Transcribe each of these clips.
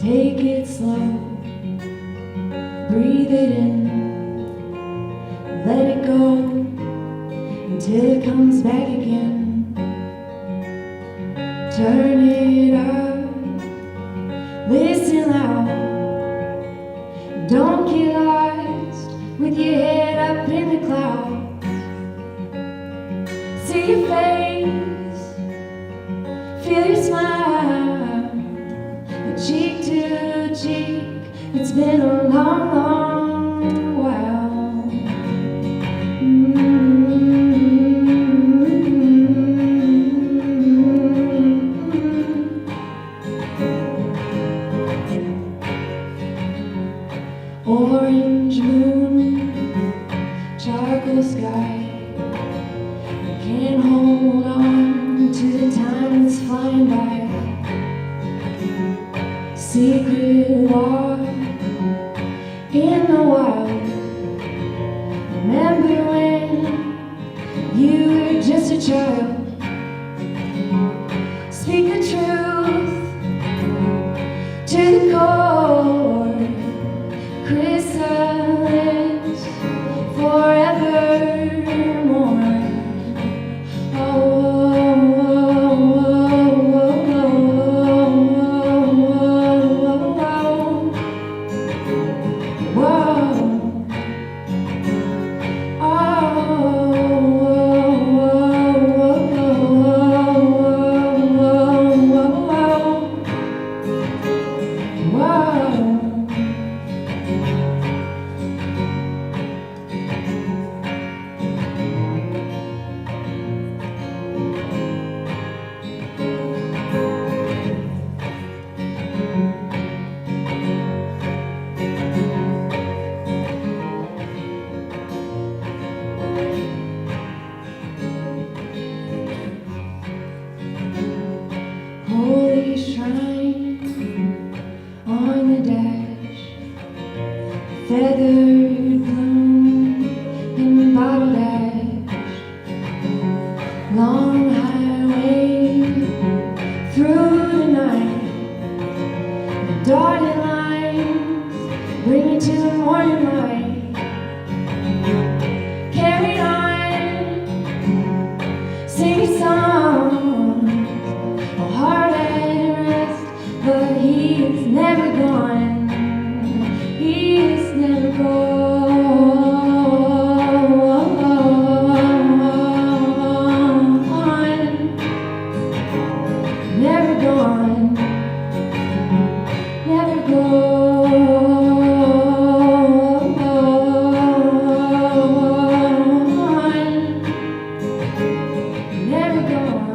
Take it slow, breathe it in, let it go until it comes back again. Turn it up, listen loud, don't get lost with your head up in the clouds. See your face, feel your smile, cheek to cheek, it's been a long, long while. Orange moon, charcoal sky, I can't hold on to the time that's flying by. Secret war in the wild. Remember when you were just a child? Speak the truth to the core. Chrysalis forevermore. Holy shrine on the dash, feathered bloom and bottle dash, long highway through the night, the dotted lines bring me to the morning light. Carry on, sing a song, heart at rest, but he is never gone. He is never gone. Never gone. Never gone. Never gone.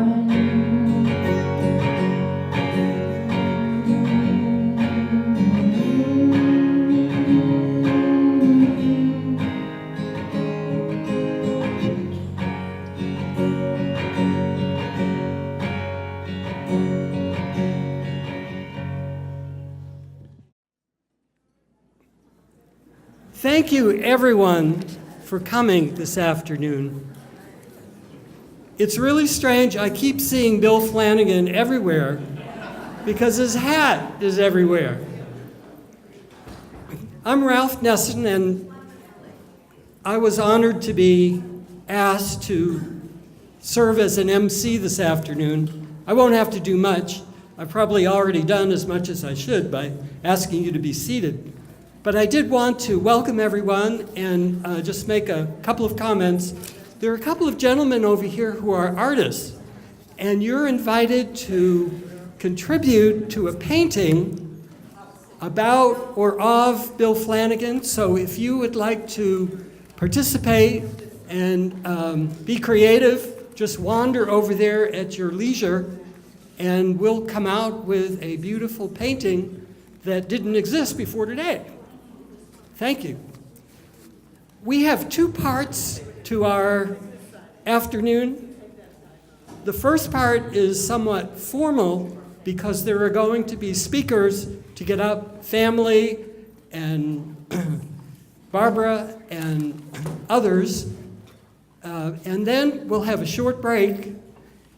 Thank you, everyone, for coming this afternoon. It's really strange. I keep seeing Bill Flanagan everywhere because his hat is everywhere. I'm Ralph Nesson, and I was honored to be asked to serve as an MC this afternoon. I won't have to do much. I've probably already done as much as I should by asking you to be seated. But I did want to welcome everyone and just make a couple of comments. There are a couple of gentlemen over here who are artists, and you're invited to contribute to a painting about or of Bill Flanagan. So if you would like to participate and be creative, just wander over there at your leisure, and we'll come out with a beautiful painting that didn't exist before today. Thank you. We have two parts to our afternoon. The first part is somewhat formal because there are going to be speakers to get up, family and Barbara and others. And then we'll have a short break,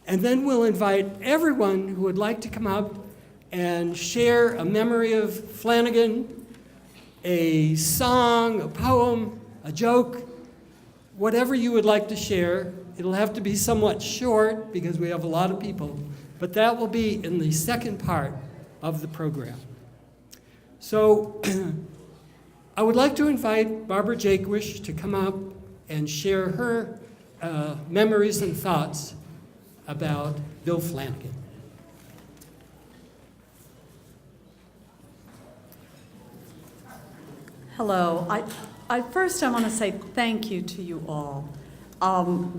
and then we'll invite everyone who would like to come up and share a memory of Flanagan, a song, a poem, a joke, whatever you would like to share. It'll have to be somewhat short because we have a lot of people, but that will be in the second part of the program. So I would like to invite Barbara Jaquish to come up and share her memories and thoughts about Bill Flanagan. Hello. First I want to say thank you to you all.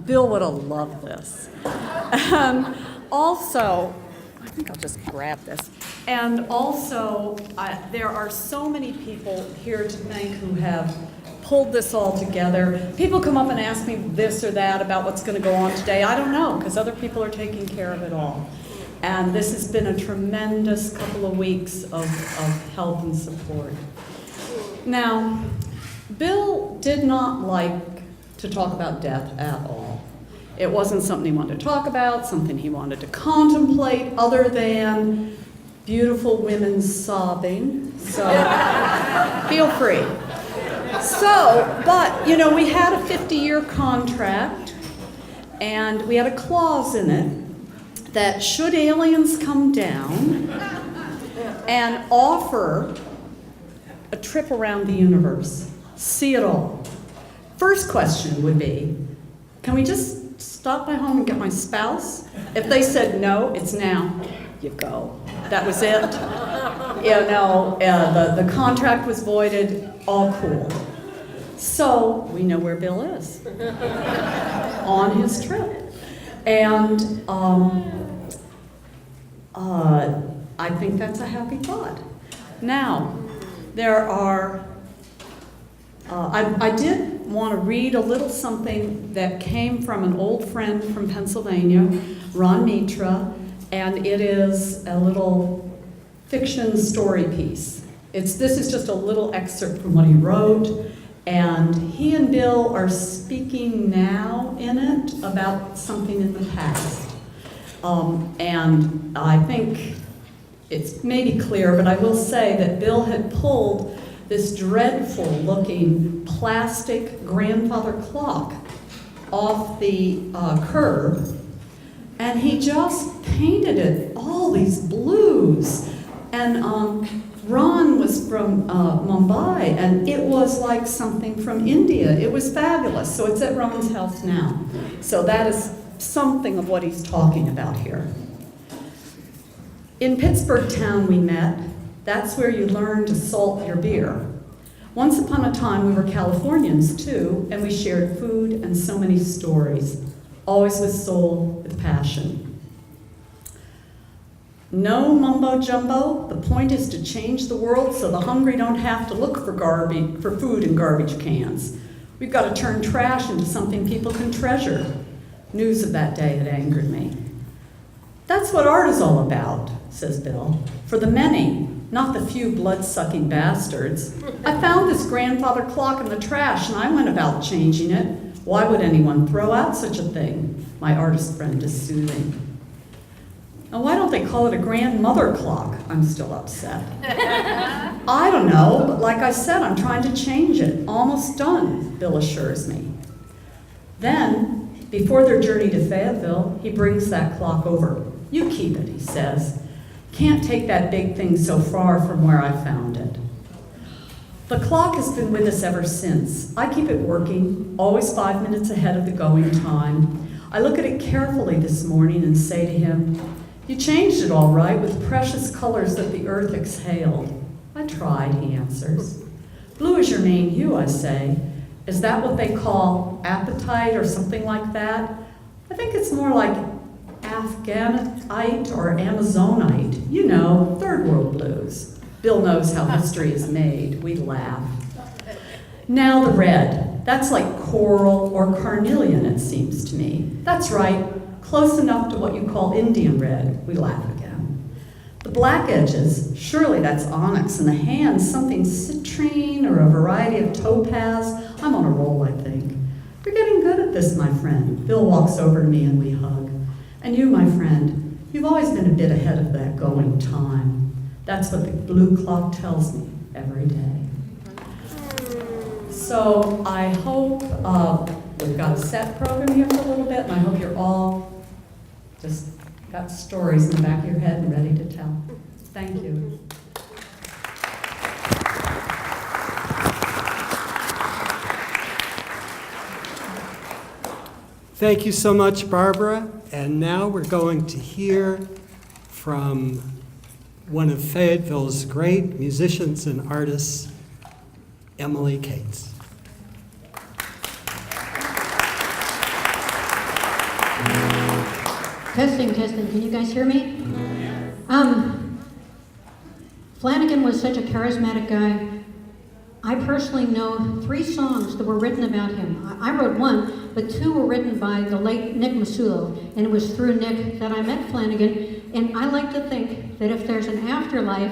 Bill would have loved this. Also, I think I'll just grab this. And also, there are so many people here tonight who have pulled this all together. People come up and ask me this or that about what's going to go on today. I don't know, because other people are taking care of it all. And this has been a tremendous couple of weeks of help and support. Now, Bill did not like to talk about death at all. It wasn't something he wanted to talk about, something he wanted to contemplate, other than beautiful women sobbing. So, feel free. So, but, you know, we had a 50-year contract, and we had a clause in it that should aliens come down and offer a trip around the universe, see it all. First question would be, can we just stop by home and get my spouse? If they said no, it's now. You go. That was it. You know, the contract was voided, all cool. So we know where Bill is on his trip. And I think that's a happy thought. Now, there are, I did want to read a little something that came from an old friend from Pennsylvania, Ron Mitra, and it is a little fiction story piece. This is just a little excerpt from what he wrote, and he and Bill are speaking now in it about something in the past. And I think it's maybe clear, but I will say that Bill had pulled this dreadful looking plastic grandfather clock off the curb, and he just painted it all these blues. And Ron was from Mumbai, and it was like something from India. It was fabulous. So it's at Ron's house now. So that is something of what he's talking about here. In Pittsburgh town we met. That's where you learn to salt your beer. Once upon a time we were Californians too, and we shared food and so many stories, always with soul, with passion. No mumbo jumbo, the point is to change the world so the hungry don't have to look for food in garbage cans. We've got to turn trash into something people can treasure. News of that day had angered me. That's what art is all about, says Bill. For the many, not the few blood-sucking bastards. I found this grandfather clock in the trash and I went about changing it. Why would anyone throw out such a thing? My artist friend is soothing. Now, why don't they call it a grandmother clock? I'm still upset. I don't know, but like I said, I'm trying to change it. Almost done, Bill assures me. Then, before their journey to Fayetteville, he brings that clock over. You keep it, he says. Can't take that big thing so far from where I found it. The clock has been with us ever since. I keep it working, always 5 minutes ahead of the going time. I look at it carefully this morning and say to him, you changed it all right with precious colors that the earth exhaled. I tried, he answers. Blue is your main hue, I say. Is that what they call appetite or something like that? I think it's more like Afghanite or Amazonite. You know, third world blues. Bill knows how history is made. We laugh. Now the red. That's like coral or carnelian, it seems to me. That's right, close enough to what you call Indian red. We laugh again. The black edges, surely that's onyx, and the hands, something citrine or a variety of topaz. I'm on a roll, I think. You're getting good at this, my friend. Bill walks over to me and we hug. And you, my friend, You've always been a bit ahead of that going time. That's what the blue clock tells me every day. So I hope we've got a set program here for a little bit, and I hope you're all just got stories in the back of your head and ready to tell. Thank you. Thank you so much, Barbara. And now we're going to hear from one of Fayetteville's great musicians and artists, Emily Cates. Testing. Can you guys hear me? Flanagan was such a charismatic guy. I personally know 3 songs that were written about him. I wrote one, but 2 were written by the late Nick Masulo, and it was through Nick that I met Flanagan. And I like to think that if there's an afterlife,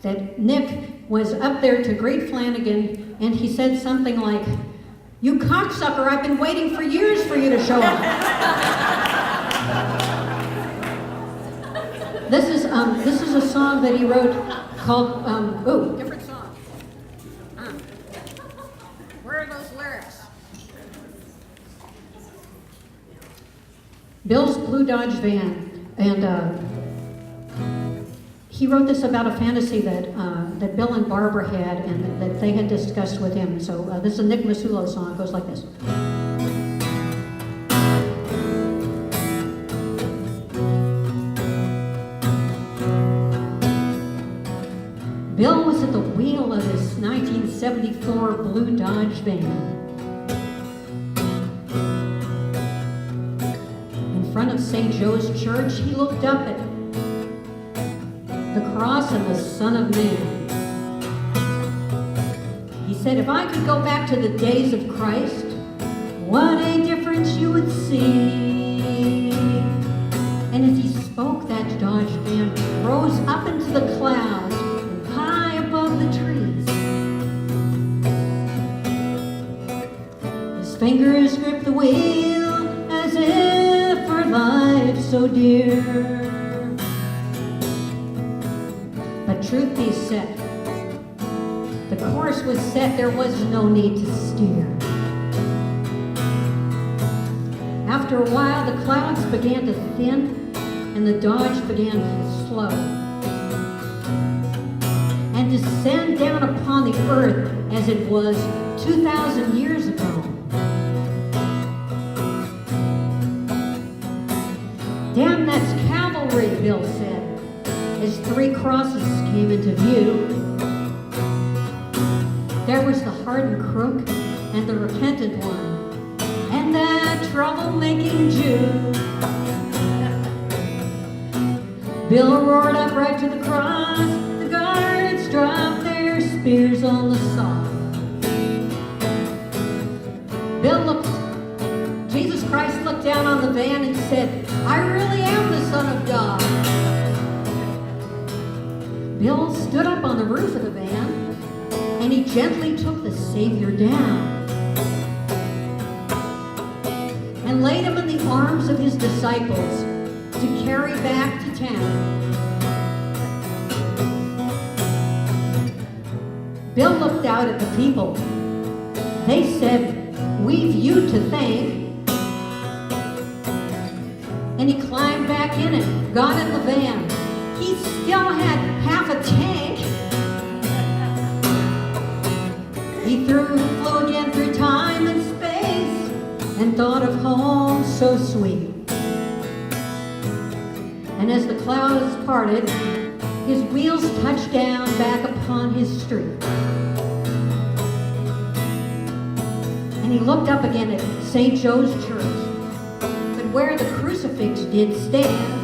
that Nick was up there to greet Flanagan, and he said something like, "You cocksucker, I've been waiting for years for you to show up." This is a song that he wrote called, different song. Where are those lyrics? Bill's Blue Dodge Van, and he wrote this about a fantasy that Bill and Barbara had and that they had discussed with him. So this is a Nick Masulo song. It goes like this. Bill was at the wheel of his 1974 Blue Dodge van. In front of St. Joe's Church, he looked up at the cross and the Son of Man. He said, "If I could go back to the days of Christ, what a difference you would see." And as he spoke, that Dodge van rose up into the clouds, high above the trees. His fingers gripped the wheel as if for life so dear. But truth be said, the course was set, there was no need to steer. After a while, the clouds began to thin, and the Dodge began to slow and descend down upon the earth as it was 2,000 years ago. "Damn, that's cavalry," Bill said, as 3 crosses came into view. There was the hardened crook and the repentant one, and that troublemaking Jew. Bill roared up right to the cross. The guards dropped their spears on the sod. Jesus Christ looked down on the van and said, "I really am the Son of God." Bill stood up on the roof of the van, and he gently took the Savior down and laid him in the arms of his disciples to carry back to town. Bill looked out at the people. They said, "We've you to thank." And he climbed back in it, got in the van. He still had half a tank. He flew again through time and space and thought of home so sweet. And as the clouds parted, his wheels touched down back upon his street. And he looked up again at St. Joe's Church, but where the crucifix did stand,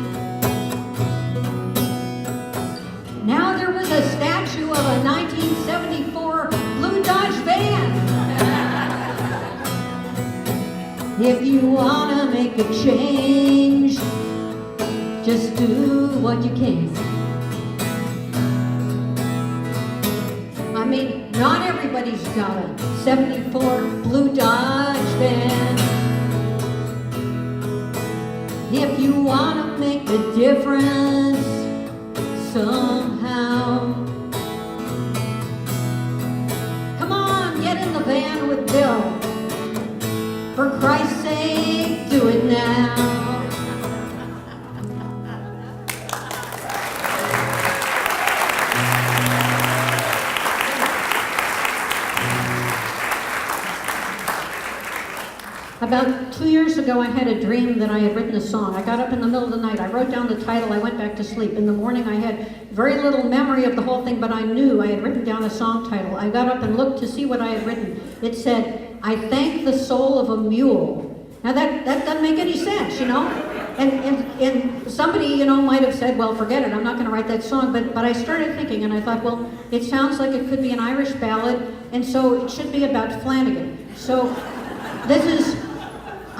now there was a statue of a 1974 Blue Dodge van. If you want to make a change, just do what you can. I mean, not everybody's got a 74 Blue Dodge van. if you want to make a difference somehow. Come on, get in the van with Bill. For Christ's sake, do it now. About 2 years ago, I had a dream that I had written a song. I got up in the middle of the night, I wrote down the title, I went back to sleep. In the morning, I had very little memory of the whole thing, but I knew I had written down a song title. I got up and looked to see what I had written. It said, I Thank the Soul of a Mule. Now that doesn't make any sense, you know? And somebody, you know, might have said, well, forget it, I'm not gonna write that song, but I started thinking, and I thought, well, it sounds like it could be an Irish ballad, and so it should be about Flanagan. So this is,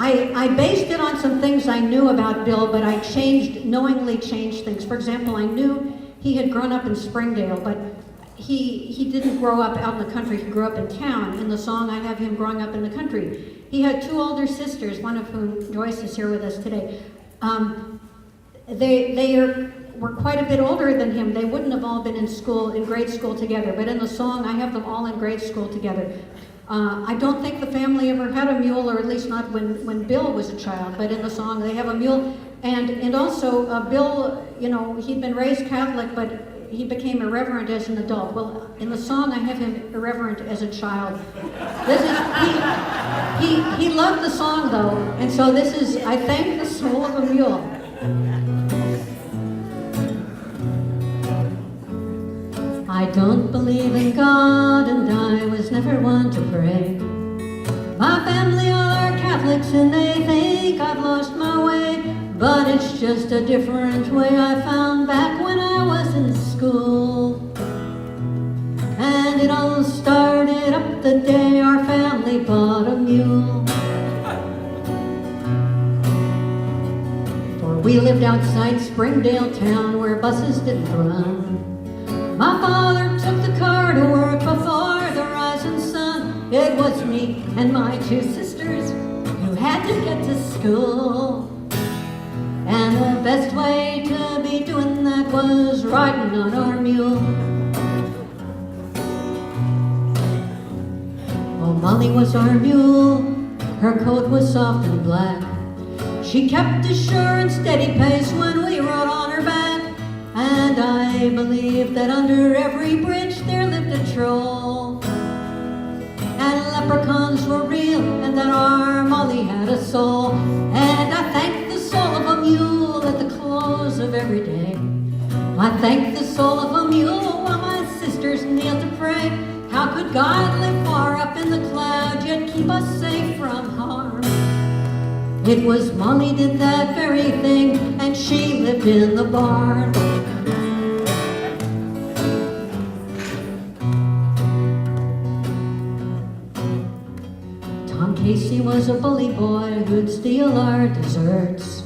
I based it on some things I knew about Bill, but I knowingly changed things. For example, I knew he had grown up in Springdale, but he didn't grow up out in the country, he grew up in town. In the song, I have him growing up in the country. He had 2 older sisters, one of whom, Joyce, is here with us today. They were quite a bit older than him. They wouldn't have all been in grade school together, but in the song, I have them all in grade school together. I don't think the family ever had a mule, or at least not when Bill was a child, but in the song they have a mule. And also Bill, you know, he'd been raised Catholic, but he became irreverent as an adult. Well, in the song I have him irreverent as a child. This is, he loved the song though, and so this is, I Thank the Soul of a Mule. I don't believe in God, and I was never one to pray. My family all are Catholics, and they think I've lost my way. But it's just a different way I found back when I was in school. And it all started up the day our family bought a mule. For we lived outside Springdale town where buses didn't run. My father took the car to work before the rising sun. It was me and my 2 sisters who had to get to school. And the best way to be doing that was riding on our mule. Oh, Molly was our mule. Her coat was soft and black. She kept a sure and steady pace when we rode on her back. And I believe that under every bridge there lived a troll, and leprechauns were real, and that our Molly had a soul. And I thank the soul of a mule at the close of every day. I thank the soul of a mule while my sisters kneel to pray. How could God live far up in the clouds, yet keep us safe from harm? It was Molly did that very thing, and she lived in the barn. Tom Casey was a bully boy who'd steal our desserts.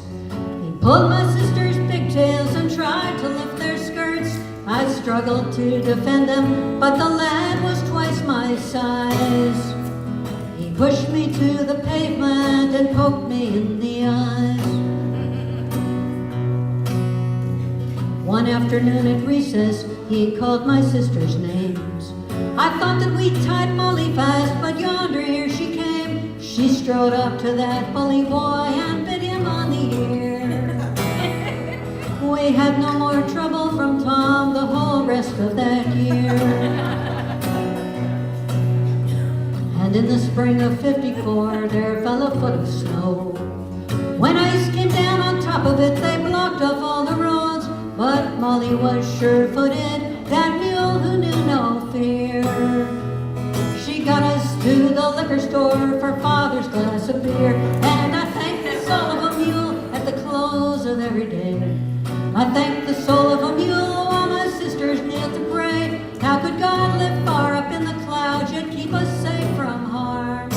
He pulled my sister's pigtails and tried to lift their skirts. I struggled to defend him, but the lad was twice my size. He pushed me to the pavement and poked me in the eyes. One afternoon at recess, he called my sister's names. I thought that we'd tied Molly fast, but yonder here she came. She strode up to that bully boy and bit him on the ear. We had no more trouble from Tom the whole rest of that year. And in the spring of '54, there fell a foot of snow. When ice came down on top of it, they blocked off all the roads. But Molly was sure-footed, that mule who knew no fear. She got us to the liquor store for Father's glass of beer. And I thank the soul of a mule at the close of every day. I thank the soul of a mule while my sisters kneel to pray. How could God live far up in the clouds, yet keep us safe from harm?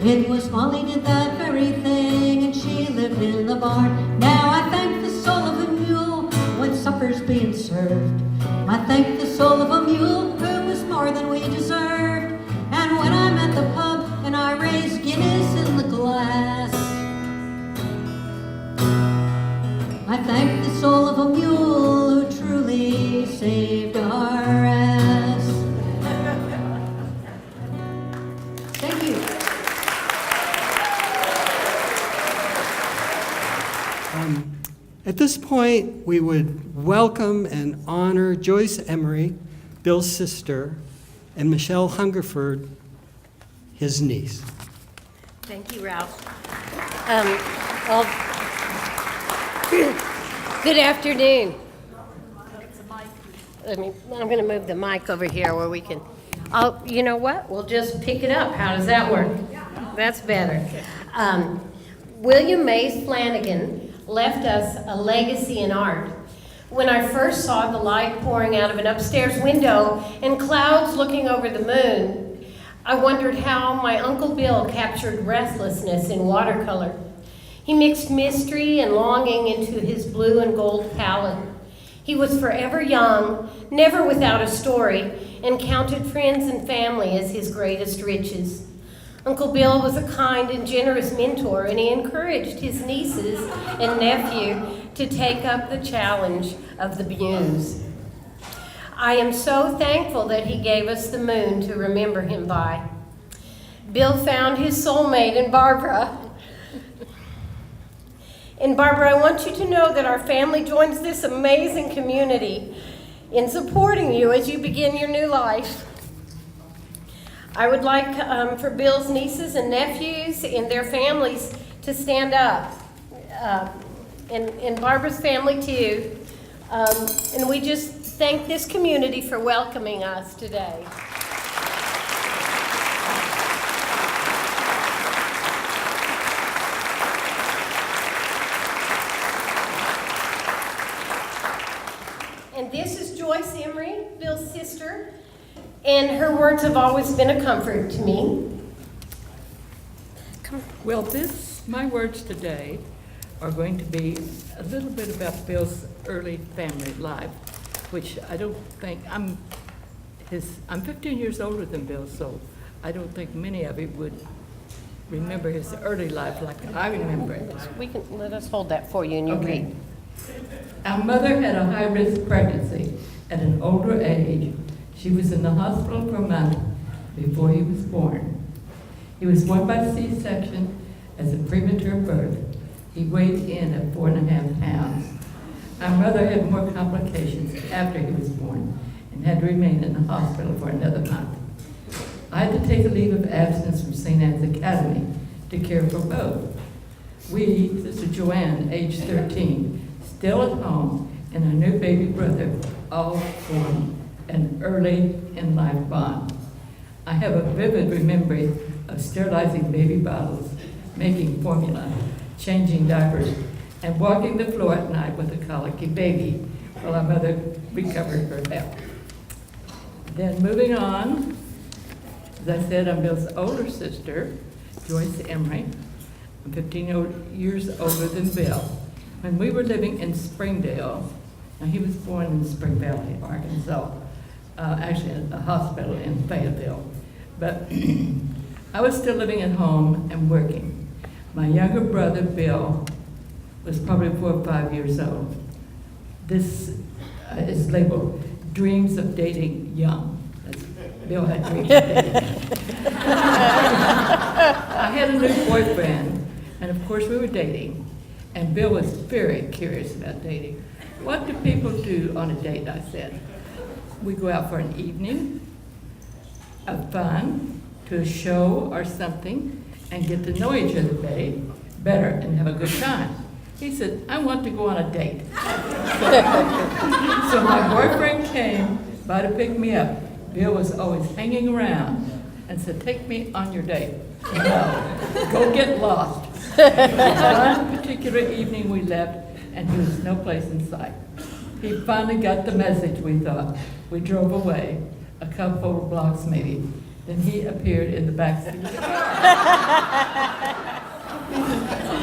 It was Molly did that very thing, and she lived in the barn. Now I thank the soul of a mule when supper's being served. I thank the soul of a mule who was more than we deserved. And when I'm at the pub and I raise Guinness in the glass, thank the soul of a mule who truly saved our ass. Thank you. At this point, we would welcome and honor Joyce Emery, Bill's sister, and Michelle Hungerford, his niece. Thank you, Ralph. Good afternoon. I'm going to move the mic over here where we can. You know what? We'll just pick it up. How does that work? That's better. William Mayes Flanagan left us a legacy in art. When I first saw the light pouring out of an upstairs window and clouds looking over the moon, I wondered how my Uncle Bill captured restlessness in watercolor. He mixed mystery and longing into his blue and gold palette. He was forever young, never without a story, and counted friends and family as his greatest riches. Uncle Bill was a kind and generous mentor, and he encouraged his nieces and nephew to take up the challenge of the muse. I am so thankful that he gave us the moon to remember him by. Bill found his soulmate in Barbara. And Barbara, I want you to know that our family joins this amazing community in supporting you as you begin your new life. I would like for Bill's nieces and nephews and their families to stand up, and Barbara's family too. And we just thank this community for welcoming us today. And this is Joyce Emery, Bill's sister, and her words have always been a comfort to me. Well, my words today are going to be a little bit about Bill's early family life, which I don't think, I'm 15 years older than Bill, so I don't think many of you would remember his early life like I remember it. Let us hold that for you and you Okay. read. Our mother had a high-risk pregnancy at an older age. She was in the hospital for a month before he was born. He was born by C-section as a premature birth. He weighed in at 4.5 pounds. Our mother had more complications after he was born and had to remain in the hospital for another month. I had to take a leave of absence from St. Anne's Academy to care for both. We, Sister Joanne, age 13, still at home, and our new baby brother, all formed an early in life bond. I have a vivid memory of sterilizing baby bottles, making formula, changing diapers, and walking the floor at night with a colicky baby while our mother recovered her health. Then moving on, as I said, I'm Bill's older sister, Joyce Emery. I'm 15 years older than Bill. When we were living in Springdale, now he was born in Spring Valley, Arkansas, actually in a hospital in Fayetteville. But I was still living at home and working. My younger brother, Bill, was probably 4 or 5 years old. This is labeled Dreams of Dating Young. Bill had dreams of dating. I had a new boyfriend, and of course we were dating. And Bill was very curious about dating. What do people do on a date, I said. We go out for an evening of fun, to a show or something, and get to know each other better and have a good time. He said, I want to go on a date. So my boyfriend came by to pick me up. Bill was always hanging around and said, take me on your date. No, go get lost. One particular evening we left, and he was no place in sight. He finally got the message, we thought. We drove away, a couple of blocks maybe. Then he appeared in the back seat of the car.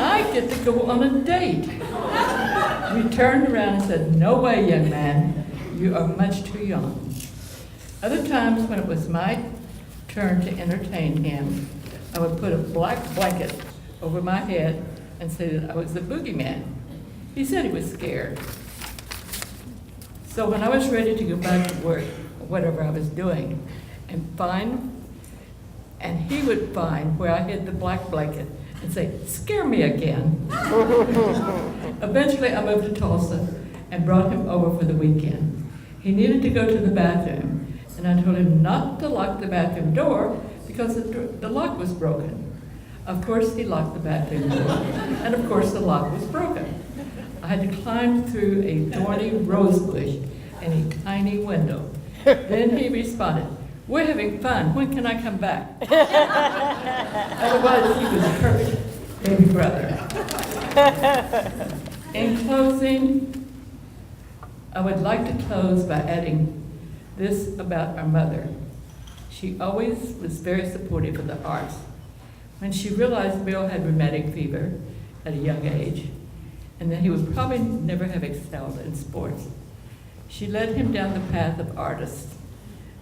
I get to go on a date. We turned around and said, no way, young man, you are much too young. Other times when it was my turn to entertain him, I would put a black blanket over my head and say that I was the boogeyman. He said he was scared. So when I was ready to go back to work, whatever I was doing, and he would find where I hid the black blanket and say, "Scare me again." Eventually, I moved to Tulsa and brought him over for the weekend. He needed to go to the bathroom, and I told him not to lock the bathroom door because the lock was broken. Of course, he locked the bathroom door, and of course, the lock was broken. I had to climb through a thorny rose bush and a tiny window. Then he responded, "We're having fun. When can I come back?" Otherwise, he was a perfect baby brother. In closing, I would like to close by adding this about our mother. She always was very supportive of the arts. When she realized Bill had rheumatic fever at a young age, and that he would probably never have excelled in sports, she led him down the path of artists.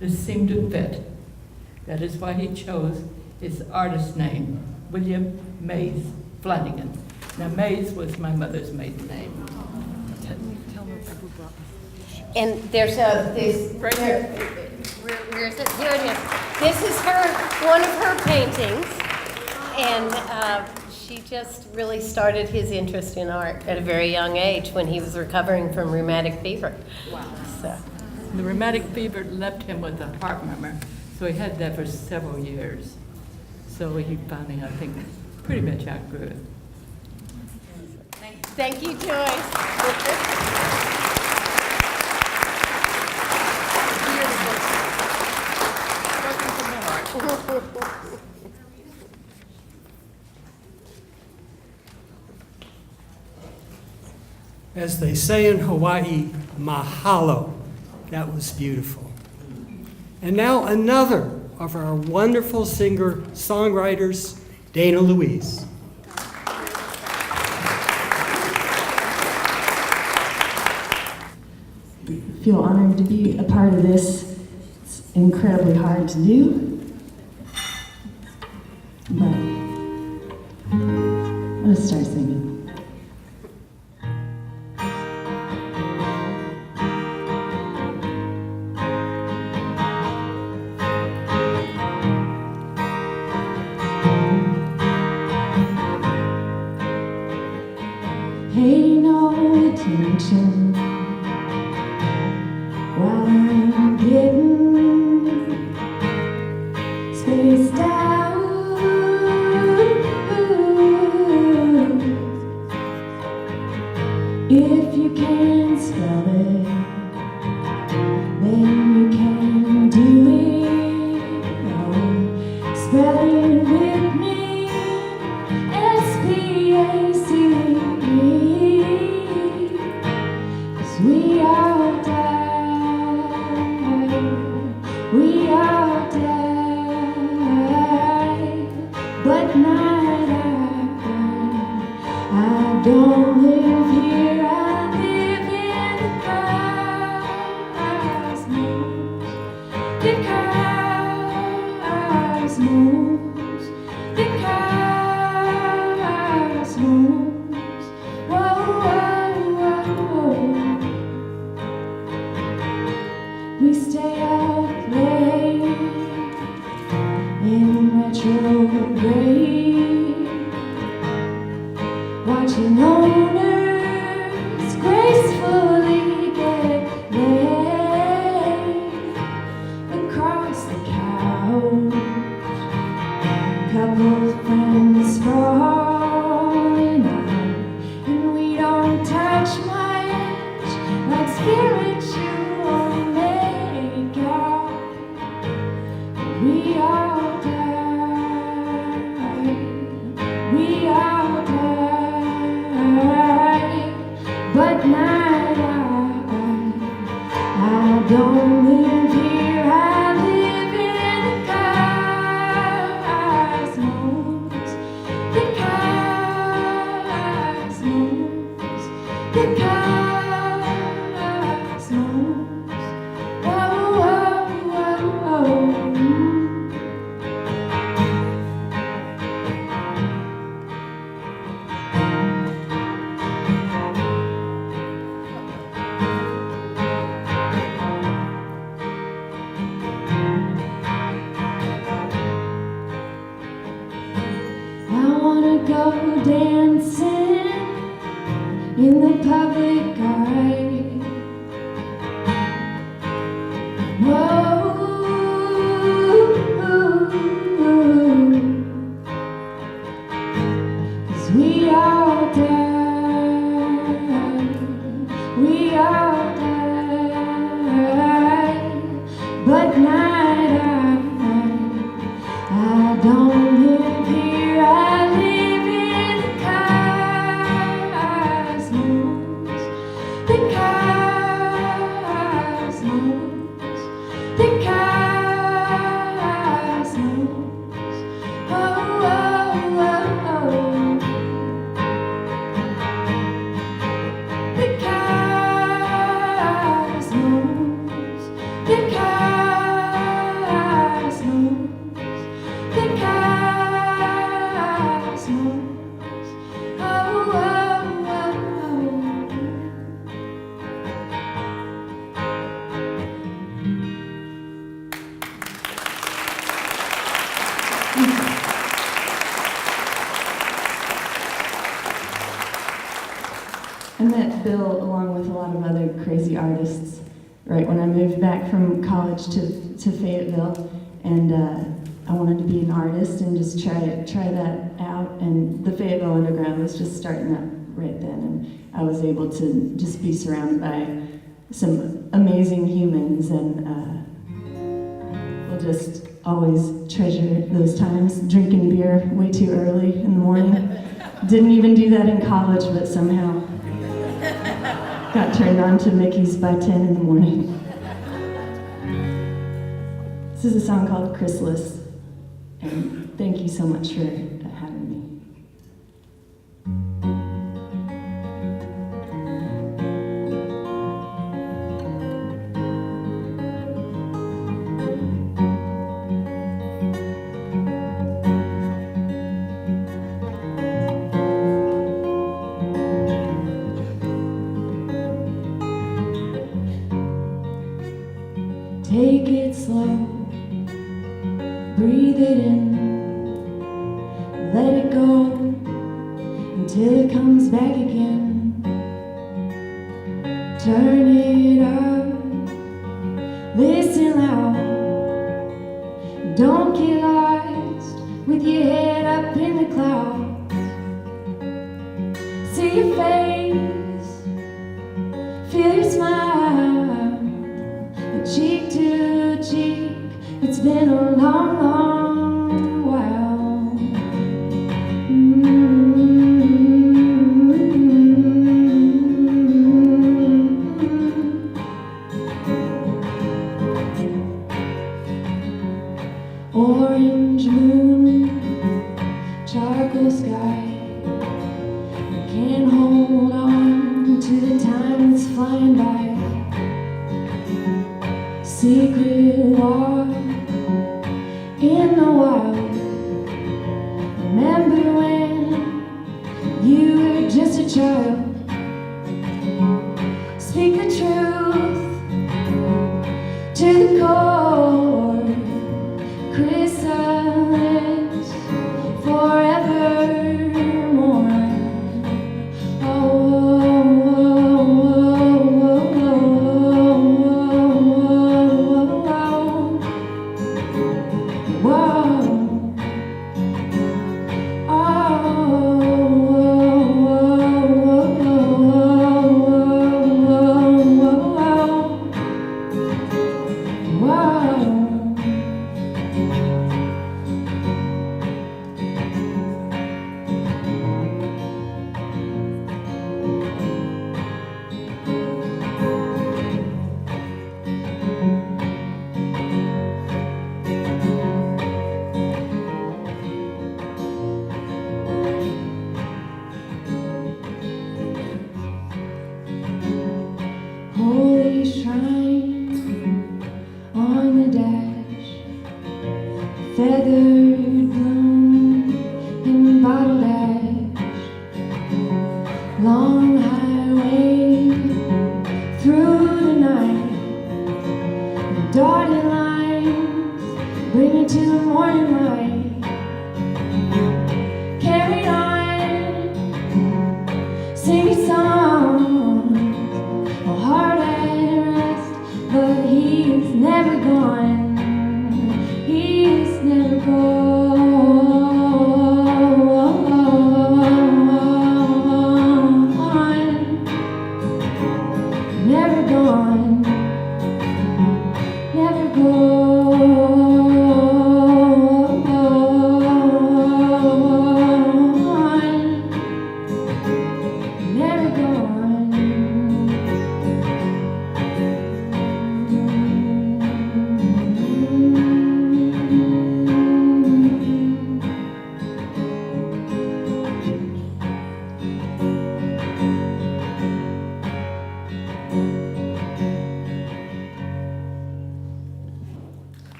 This seemed to fit. That is why he chose his artist name, William Mayes Flanagan. Now, Mayes was my mother's maiden name. And there's Right here. where is it? Here it is. This is one of her paintings, and she just really started his interest in art at a very young age when he was recovering from rheumatic fever. Wow. So, The rheumatic fever left him with a heart murmur, so he had that for several years. So he finally, I think, pretty much outgrew it. thank you, Joyce. As they say in Hawaii, mahalo. That was beautiful. And now another of our wonderful singer-songwriters, Dana Louise. Feel honored to be a part of this. It's incredibly hard to do, but I'm gonna start singing. Pay no attention while I'm getting spaced out. If you can't spell it, then you can do it. Oh, spell it with me. S-P-A-C-E. 'Cause we all die. We all die. But not I don't live here. I live in the cosmos. The cosmos. The cosmos. Whoa, whoa, whoa. We stay up late in retrograde, watching owners gracefully get laid across the couch. Couple friends falling out, and we don't touch much like spiritual makeup. We all die. We all die. But not I don't live here. I live in the cosmos. The cosmos. The cosmos. Whoa, whoa, whoa, whoa. public eye. Whoa, 'cause we all die, we all die, but night I don't live here, I live in the cosmos, the cosmos, the cosmos. Oh, oh, oh, oh. The cosmos, the cosmos, the cosmos. Oh, oh, oh, oh. I met Bill along with a lot of other crazy artists right when I moved back from college to Fayetteville, and I wanted to be an artist and just try that out, and the Fayetteville Underground was just starting up right then, and I was able to just be surrounded by some amazing humans, and we'll just always treasure those times, drinking beer way too early in the morning. Didn't even do that in college, but somehow got turned on to Mickey's by 10 in the morning. This is a song called Chrysalis, and thank you so much for having me. Take it slow, breathe it in, let it go until it comes back again. Turn it up, listen loud, don't get lost with your head up in the clouds. See your face, feel your smile, cheek to cheek, it's been a long, long while. Orange moon, charcoal sky, I can't hold on to the time that's flying by. Secret war in the wild. Remember when you were just a child? Speak the truth to the core. Chrysalis forevermore. Oh, whoa.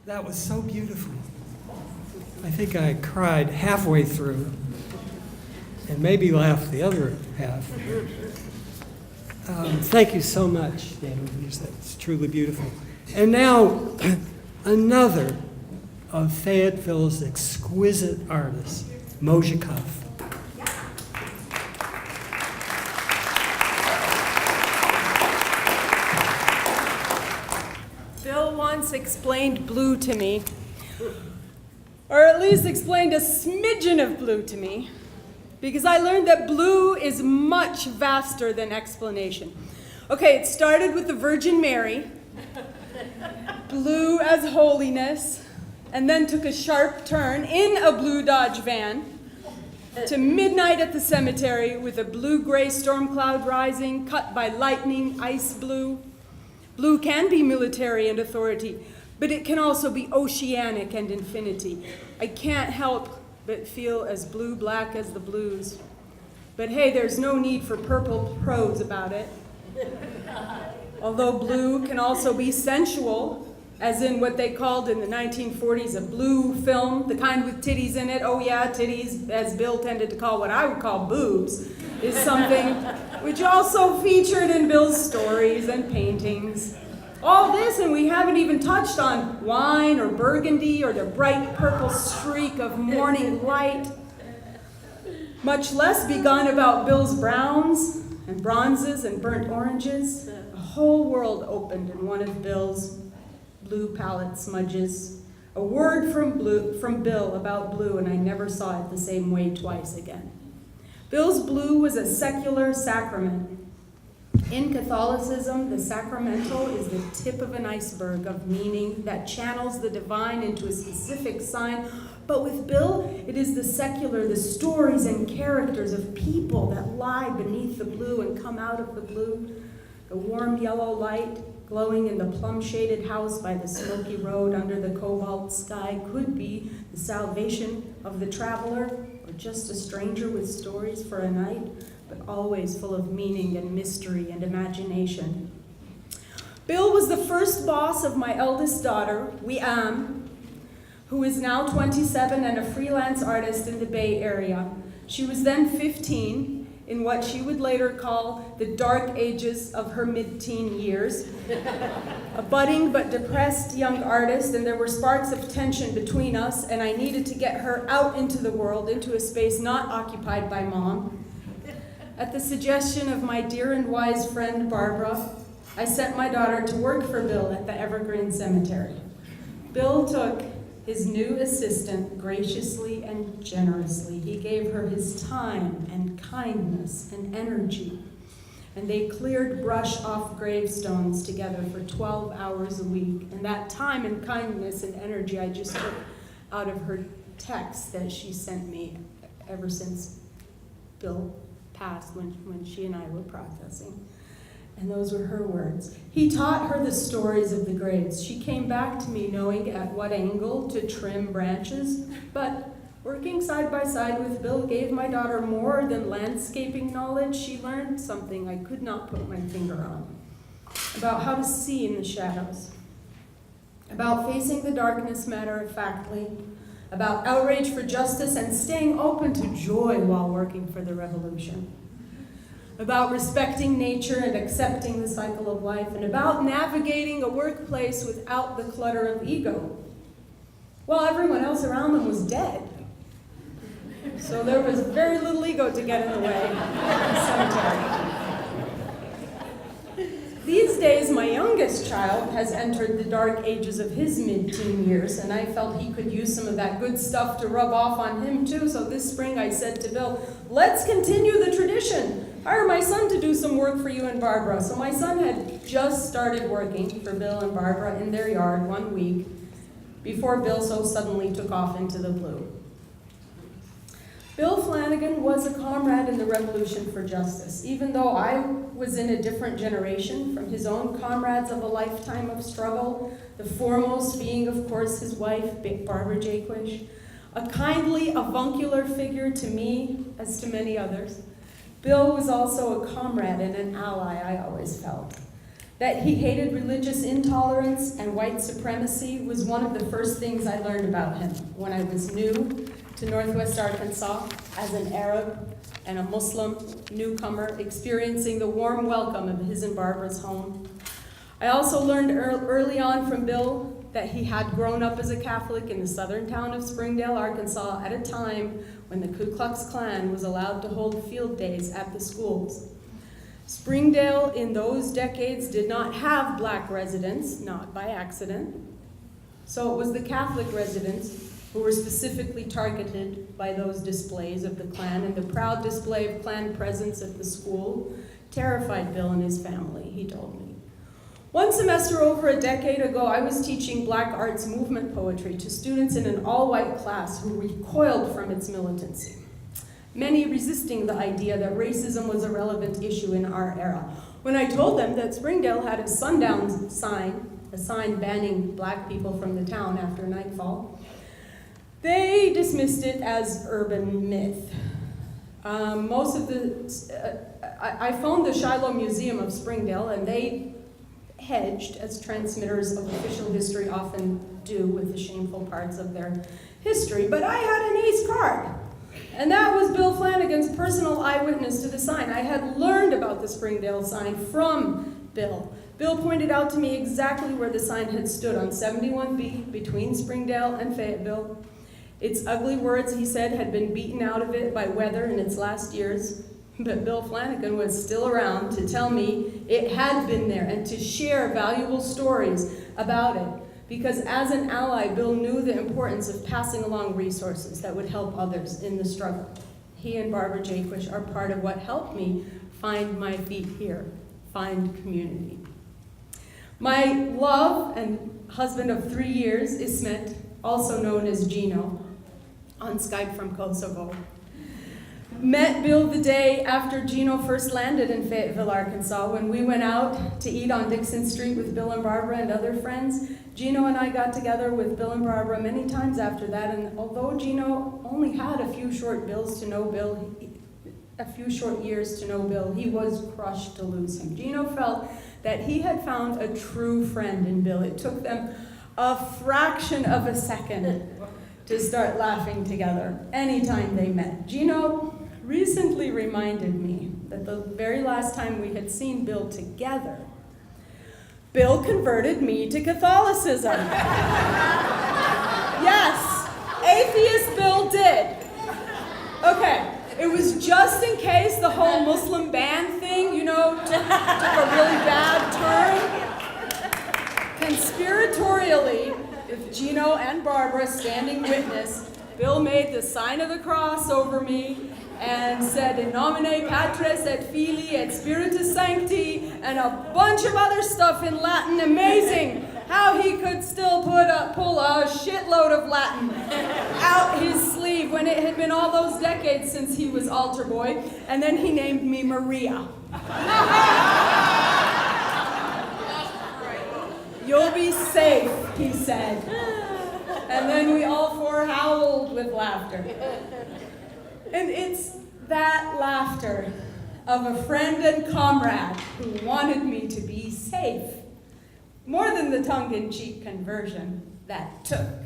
That was so beautiful. I think I cried halfway through and maybe laughed the other half. Thank you so much, Dan. That's truly beautiful. And now, another of Fayetteville's exquisite artists, Mozhikov. Bill once explained blue to me, or at least explained a smidgen of blue to me, because I learned that blue is much vaster than explanation. Okay, it started with the Virgin Mary, blue as holiness, and then took a sharp turn in a blue Dodge van to midnight at the cemetery with a blue-gray storm cloud rising, cut by lightning, ice blue. Blue can be military and authority, but it can also be oceanic and infinity. I can't help but feel as blue-black as the blues. But hey, there's no need for purple prose about it. Although blue can also be sensual, as in what they called in the 1940s a blue film, the kind with titties in it. Oh yeah, titties, as Bill tended to call what I would call boobs, is something which also featured in Bill's stories and paintings. All this, and we haven't even touched on wine or burgundy or the bright purple streak of morning light. Much less begun about Bill's browns and bronzes and burnt oranges. A whole world opened in one of Bill's blue palette smudges. A word from Bill about blue, and I never saw it the same way twice again. Bill's blue was a secular sacrament. In Catholicism, the sacramental is the tip of an iceberg of meaning that channels the divine into a specific sign. But with Bill, it is the secular, the stories and characters of people that lie beneath the blue and come out of the blue. The warm yellow light glowing in the plum-shaded house by the smoky road under the cobalt sky could be the salvation of the traveler or just a stranger with stories for a night, but always full of meaning and mystery and imagination. Bill was the first boss of my eldest daughter, Wiam, who is now 27 and a freelance artist in the Bay Area. She was then 15, in what she would later call the dark ages of her mid-teen years. A budding but depressed young artist, and there were sparks of tension between us, and I needed to get her out into the world, into a space not occupied by Mom. At the suggestion of my dear and wise friend Barbara, I sent my daughter to work for Bill at the Evergreen Cemetery. Bill took his new assistant graciously and generously. He gave her his time and kindness and energy, and they cleared brush off gravestones together for 12 hours a week. And that time and kindness and energy I just took out of her text that she sent me ever since Bill passed, when she and I were processing. And those were her words. He taught her the stories of the graves. She came back to me knowing at what angle to trim branches, but working side by side with Bill gave my daughter more than landscaping knowledge. She learned something I could not put my finger on, about how to see in the shadows, about facing the darkness matter-of-factly, about outrage for justice and staying open to joy while working for the revolution, about respecting nature and accepting the cycle of life, and about navigating a workplace without the clutter of ego, while everyone else around them was dead. So there was very little ego to get in the way of the cemetery. These days, my youngest child has entered the dark ages of his mid-teen years, and I felt he could use some of that good stuff to rub off on him too. So this spring I said to Bill, let's continue the tradition. Hire my son to do some work for you and Barbara. So my son had just started working for Bill and Barbara in their yard 1 week before Bill so suddenly took off into the blue. Bill Flanagan was a comrade in the Revolution for Justice, even though I was in a different generation from his own comrades of a lifetime of struggle, the foremost being, of course, his wife, Barbara Jaquish, a kindly, avuncular figure to me, as to many others. Bill was also a comrade and an ally, I always felt. That he hated religious intolerance and white supremacy was one of the first things I learned about him when I was new to Northwest Arkansas as an Arab and a Muslim newcomer experiencing the warm welcome of his and Barbara's home. I also learned early on from Bill that he had grown up as a Catholic in the southern town of Springdale, Arkansas, at a time when the Ku Klux Klan was allowed to hold field days at the schools. Springdale in those decades did not have black residents, not by accident. So it was the Catholic residents who were specifically targeted by those displays of the Klan, and the proud display of Klan presence at the school terrified Bill and his family, he told me. One semester over a decade ago, I was teaching Black arts movement poetry to students in an all-white class who recoiled from its militancy, many resisting the idea that racism was a relevant issue in our era. When I told them that Springdale had a sundown sign, a sign banning black people from the town after nightfall, they dismissed it as urban myth. I phoned the Shiloh Museum of Springdale, and they hedged, as transmitters of official history often do with the shameful parts of their history. But I had an ace card, and that was Bill Flanagan's personal eyewitness to the sign. I had learned about the Springdale sign from Bill. Bill pointed out to me exactly where the sign had stood on 71B between Springdale and Fayetteville. Its ugly words, he said, had been beaten out of it by weather in its last years, but Bill Flanagan was still around to tell me it had been there and to share valuable stories about it. Because as an ally, Bill knew the importance of passing along resources that would help others in the struggle. He and Barbara Jaquish are part of what helped me find my feet here, find community. My love and husband of 3 years, Ismet, also known as Gino, on Skype from Kosovo, met Bill the day after Gino first landed in Fayetteville, Arkansas. When we went out to eat on Dixon Street with Bill and Barbara and other friends, Gino and I got together with Bill and Barbara many times after that, and although Gino only had a few short years to know Bill, he was crushed to lose him. Gino felt that he had found a true friend in Bill. It took them a fraction of a second to start laughing together anytime they met. Gino recently reminded me that the very last time we had seen Bill together, Bill converted me to Catholicism. Yes, atheist Bill did. Okay, it was just in case the whole Muslim ban thing, took a really bad turn. Conspiratorially, with Gino and Barbara standing witness, Bill made the sign of the cross over me and said, "In nomine Patris et Filii et Spiritus Sancti," and a bunch of other stuff in Latin. Amazing how he could still pull a shitload of Latin out his sleeve when it had been all those decades since he was altar boy. And then he named me Maria. "You'll be safe," he said. And then we all four howled with laughter. And it's that laughter of a friend and comrade who wanted me to be safe, more than the tongue-in-cheek conversion that took.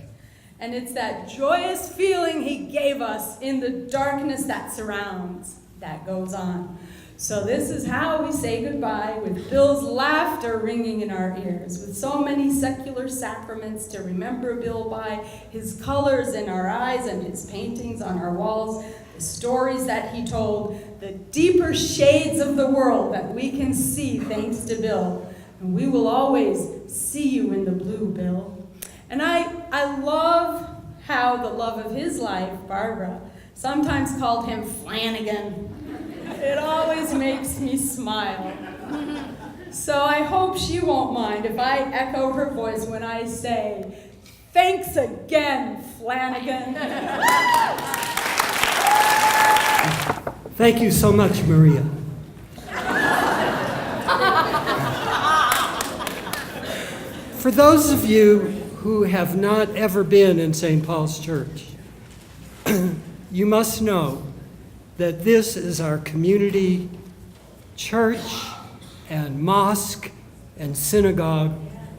And it's that joyous feeling he gave us in the darkness that surrounds that goes on. So this is how we say goodbye, with Bill's laughter ringing in our ears, with so many secular sacraments to remember Bill by, his colors in our eyes and his paintings on our walls, the stories that he told, the deeper shades of the world that we can see thanks to Bill. And we will always see you in the blue, Bill. And I love how the love of his life, Barbara, sometimes called him Flanagan. It always makes me smile. So I hope she won't mind if I echo her voice when I say, "Thanks again, Flanagan." Thank you so much, Maria. For those of you who have not ever been in St. Paul's Church, you must know that this is our community church and mosque and synagogue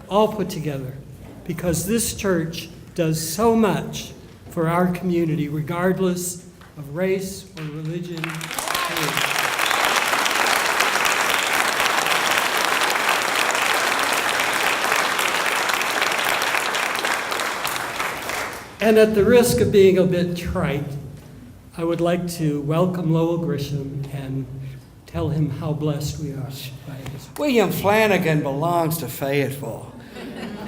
all put together, because this church does so much for our community, regardless of race or religion. And at the risk of being a bit trite, I would like to welcome Lowell Grisham and tell him how blessed we are by his. William Flanagan belongs to Fayetteville.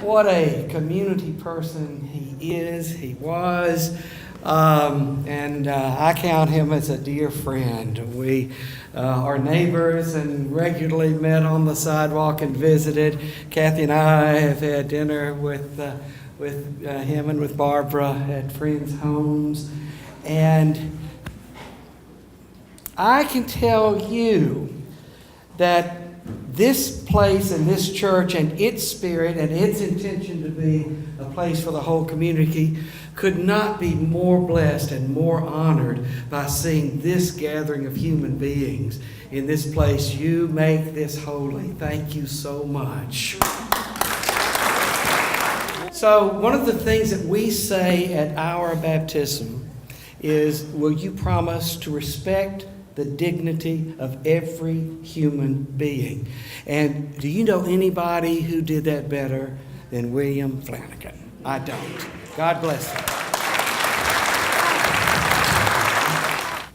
What a community person he is, he was, and I count him as a dear friend. We are neighbors and regularly met on the sidewalk and visited. Kathy and I have had dinner with him and with Barbara at friends' homes. And I can tell you that this place and this church and its spirit and its intention to be a place for the whole community could not be more blessed and more honored by seeing this gathering of human beings in this place. You make this holy. Thank you so much. So one of the things that we say at our baptism is, will you promise to respect the dignity of every human being? And do you know anybody who did that better than William Flanagan? I don't. God bless him.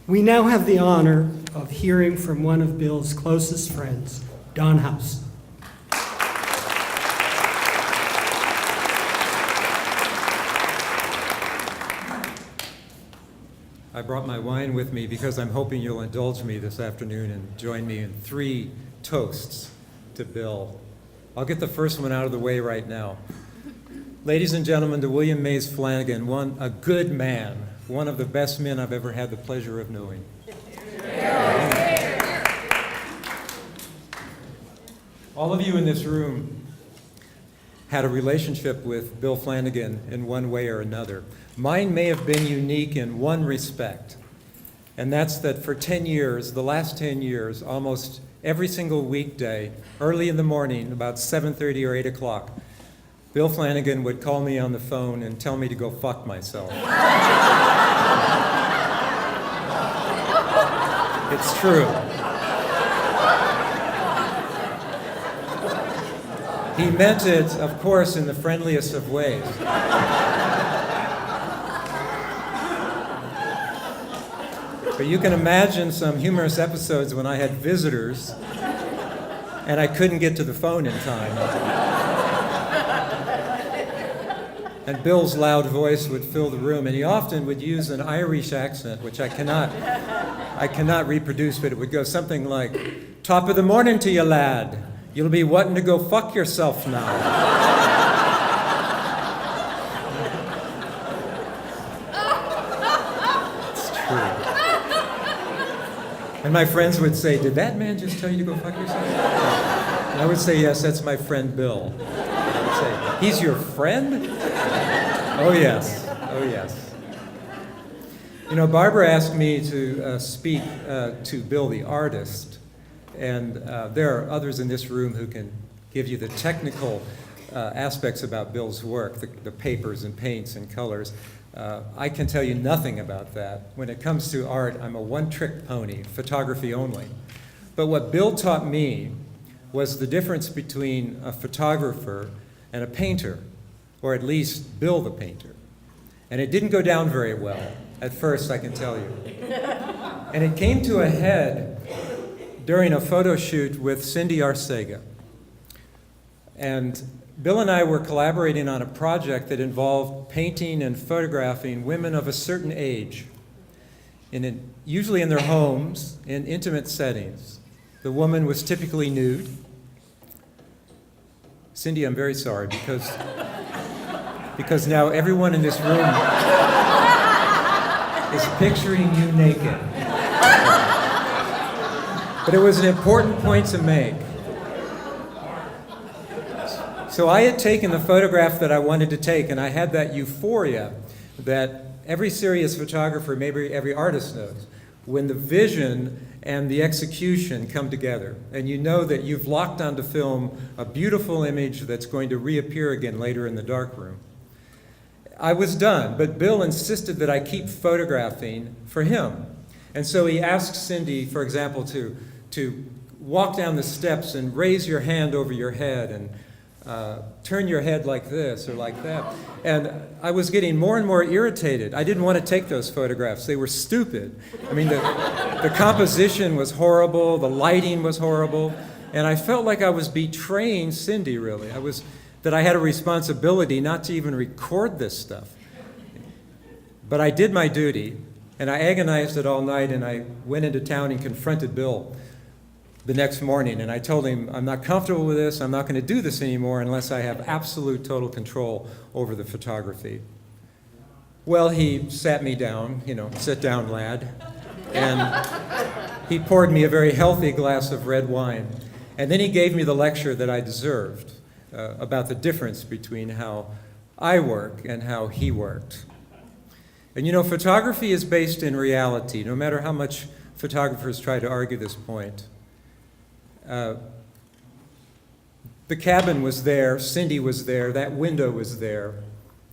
We now have the honor of hearing from one of Bill's closest friends, Don House. I brought my wine with me because I'm hoping you'll indulge me this afternoon and join me in 3 toasts to Bill. I'll get the first one out of the way right now. Ladies and gentlemen, to William Mayes Flanagan, a good man, one of the best men I've ever had the pleasure of knowing. All of you in this room had a relationship with Bill Flanagan in one way or another. Mine may have been unique in one respect, and that's that for 10 years, the last 10 years, almost every single weekday, early in the morning, about 7:30 or 8 o'clock, Bill Flanagan would call me on the phone and tell me to go fuck myself. It's true. He meant it, of course, in the friendliest of ways. But you can imagine some humorous episodes when I had visitors and I couldn't get to the phone in time. And Bill's loud voice would fill the room, and he often would use an Irish accent, which I cannot reproduce, but it would go something like, "Top of the morning to you, lad. You'll be wanting to go fuck yourself now." And my friends would say, "Did that man just tell you to go fuck yourself?" And I would say, "Yes, that's my friend Bill." I would say, "He's your friend?" "Oh yes, oh yes." You know, Barbara asked me to speak to Bill the artist, and there are others in this room who can give you the technical aspects about Bill's work, the papers and paints and colors. I can tell you nothing about that. When it comes to art, I'm a one-trick pony, photography only. But what Bill taught me was the difference between a photographer and a painter, or at least Bill the painter. And it didn't go down very well at first, I can tell you. And it came to a head during a photo shoot with Cindy Arcega. And Bill and I were collaborating on a project that involved painting and photographing women of a certain age, usually in their homes, in intimate settings. The woman was typically nude. Cindy, I'm very sorry, because now everyone in this room is picturing you naked. But it was an important point to make. So I had taken the photograph that I wanted to take, and I had that euphoria that every serious photographer, maybe every artist knows, when the vision and the execution come together, and you know that you've locked onto film a beautiful image that's going to reappear again later in the darkroom. I was done, but Bill insisted that I keep photographing for him. And so he asked Cindy, for example, to walk down the steps and raise your hand over your head and turn your head like this or like that. And I was getting more and more irritated. I didn't want to take those photographs. They were stupid. I mean, the composition was horrible, the lighting was horrible, and I felt like I was betraying Cindy, really. That I had a responsibility not to even record this stuff. But I did my duty, and I agonized it all night, and I went into town and confronted Bill the next morning, and I told him, I'm not comfortable with this, I'm not going to do this anymore unless I have absolute total control over the photography. Well, he sat me down, sit down, lad, and he poured me a very healthy glass of red wine, and then he gave me the lecture that I deserved about the difference between how I work and how he worked. And photography is based in reality, no matter how much photographers try to argue this point. The cabin was there, Cindy was there, that window was there,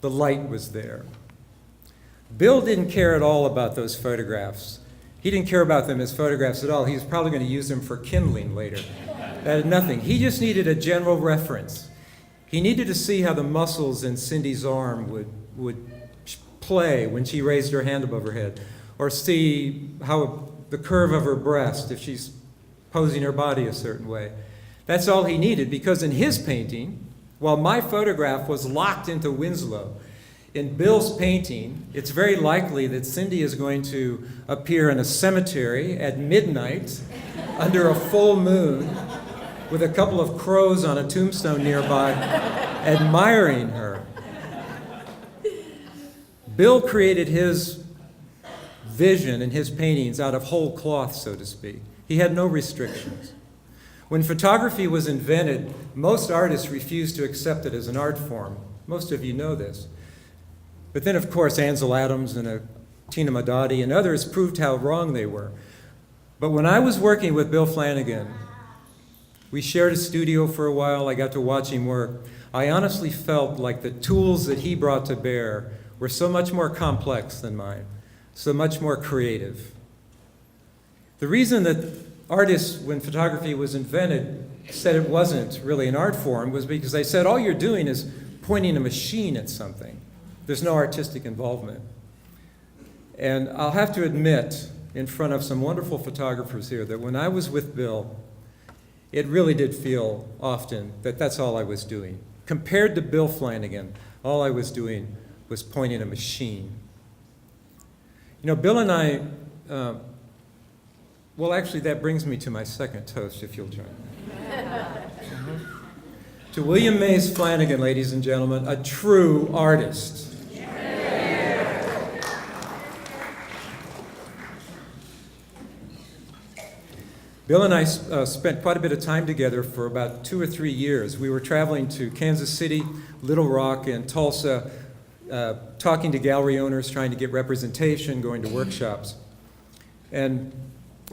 the light was there. Bill didn't care at all about those photographs. He didn't care about them as photographs at all. He was probably going to use them for kindling later. That had nothing. He just needed a general reference. He needed to see how the muscles in Cindy's arm would play when she raised her hand above her head, or see how the curve of her breast if she's posing her body a certain way. That's all he needed, because in his painting, while my photograph was locked into Winslow, in Bill's painting, it's very likely that Cindy is going to appear in a cemetery at midnight under a full moon with a couple of crows on a tombstone nearby admiring her. Bill created his vision and his paintings out of whole cloth, so to speak. He had no restrictions. When photography was invented, most artists refused to accept it as an art form. Most of you know this. But then, of course, Ansel Adams and Tina Modotti and others proved how wrong they were. But when I was working with Bill Flanagan, we shared a studio for a while. I got to watch him work. I honestly felt like the tools that he brought to bear were so much more complex than mine, so much more creative. The reason that artists, when photography was invented, said it wasn't really an art form was because they said all you're doing is pointing a machine at something. There's no artistic involvement. And I'll have to admit, in front of some wonderful photographers here, that when I was with Bill, it really did feel often that that's all I was doing. Compared to Bill Flanagan, all I was doing was pointing a machine. Bill and I, well, actually, that brings me to my second toast, if you'll join me. To William Mayes Flanagan, ladies and gentlemen, a true artist. Bill and I spent quite a bit of time together for about 2 or 3 years. We were traveling to Kansas City, Little Rock, and Tulsa, talking to gallery owners, trying to get representation, going to workshops. And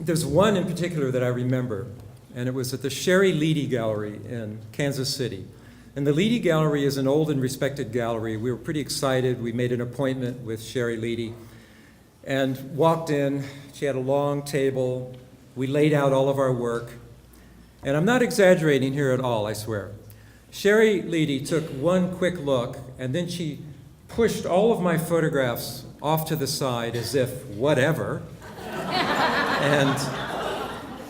there's one in particular that I remember, and it was at the Sherry Leedy Gallery in Kansas City. And the Leedy Gallery is an old and respected gallery. We were pretty excited. We made an appointment with Sherry Leedy and walked in. She had a long table. We laid out all of our work. And I'm not exaggerating here at all, I swear. Sherry Leedy took one quick look, and then she pushed all of my photographs off to the side as if whatever, and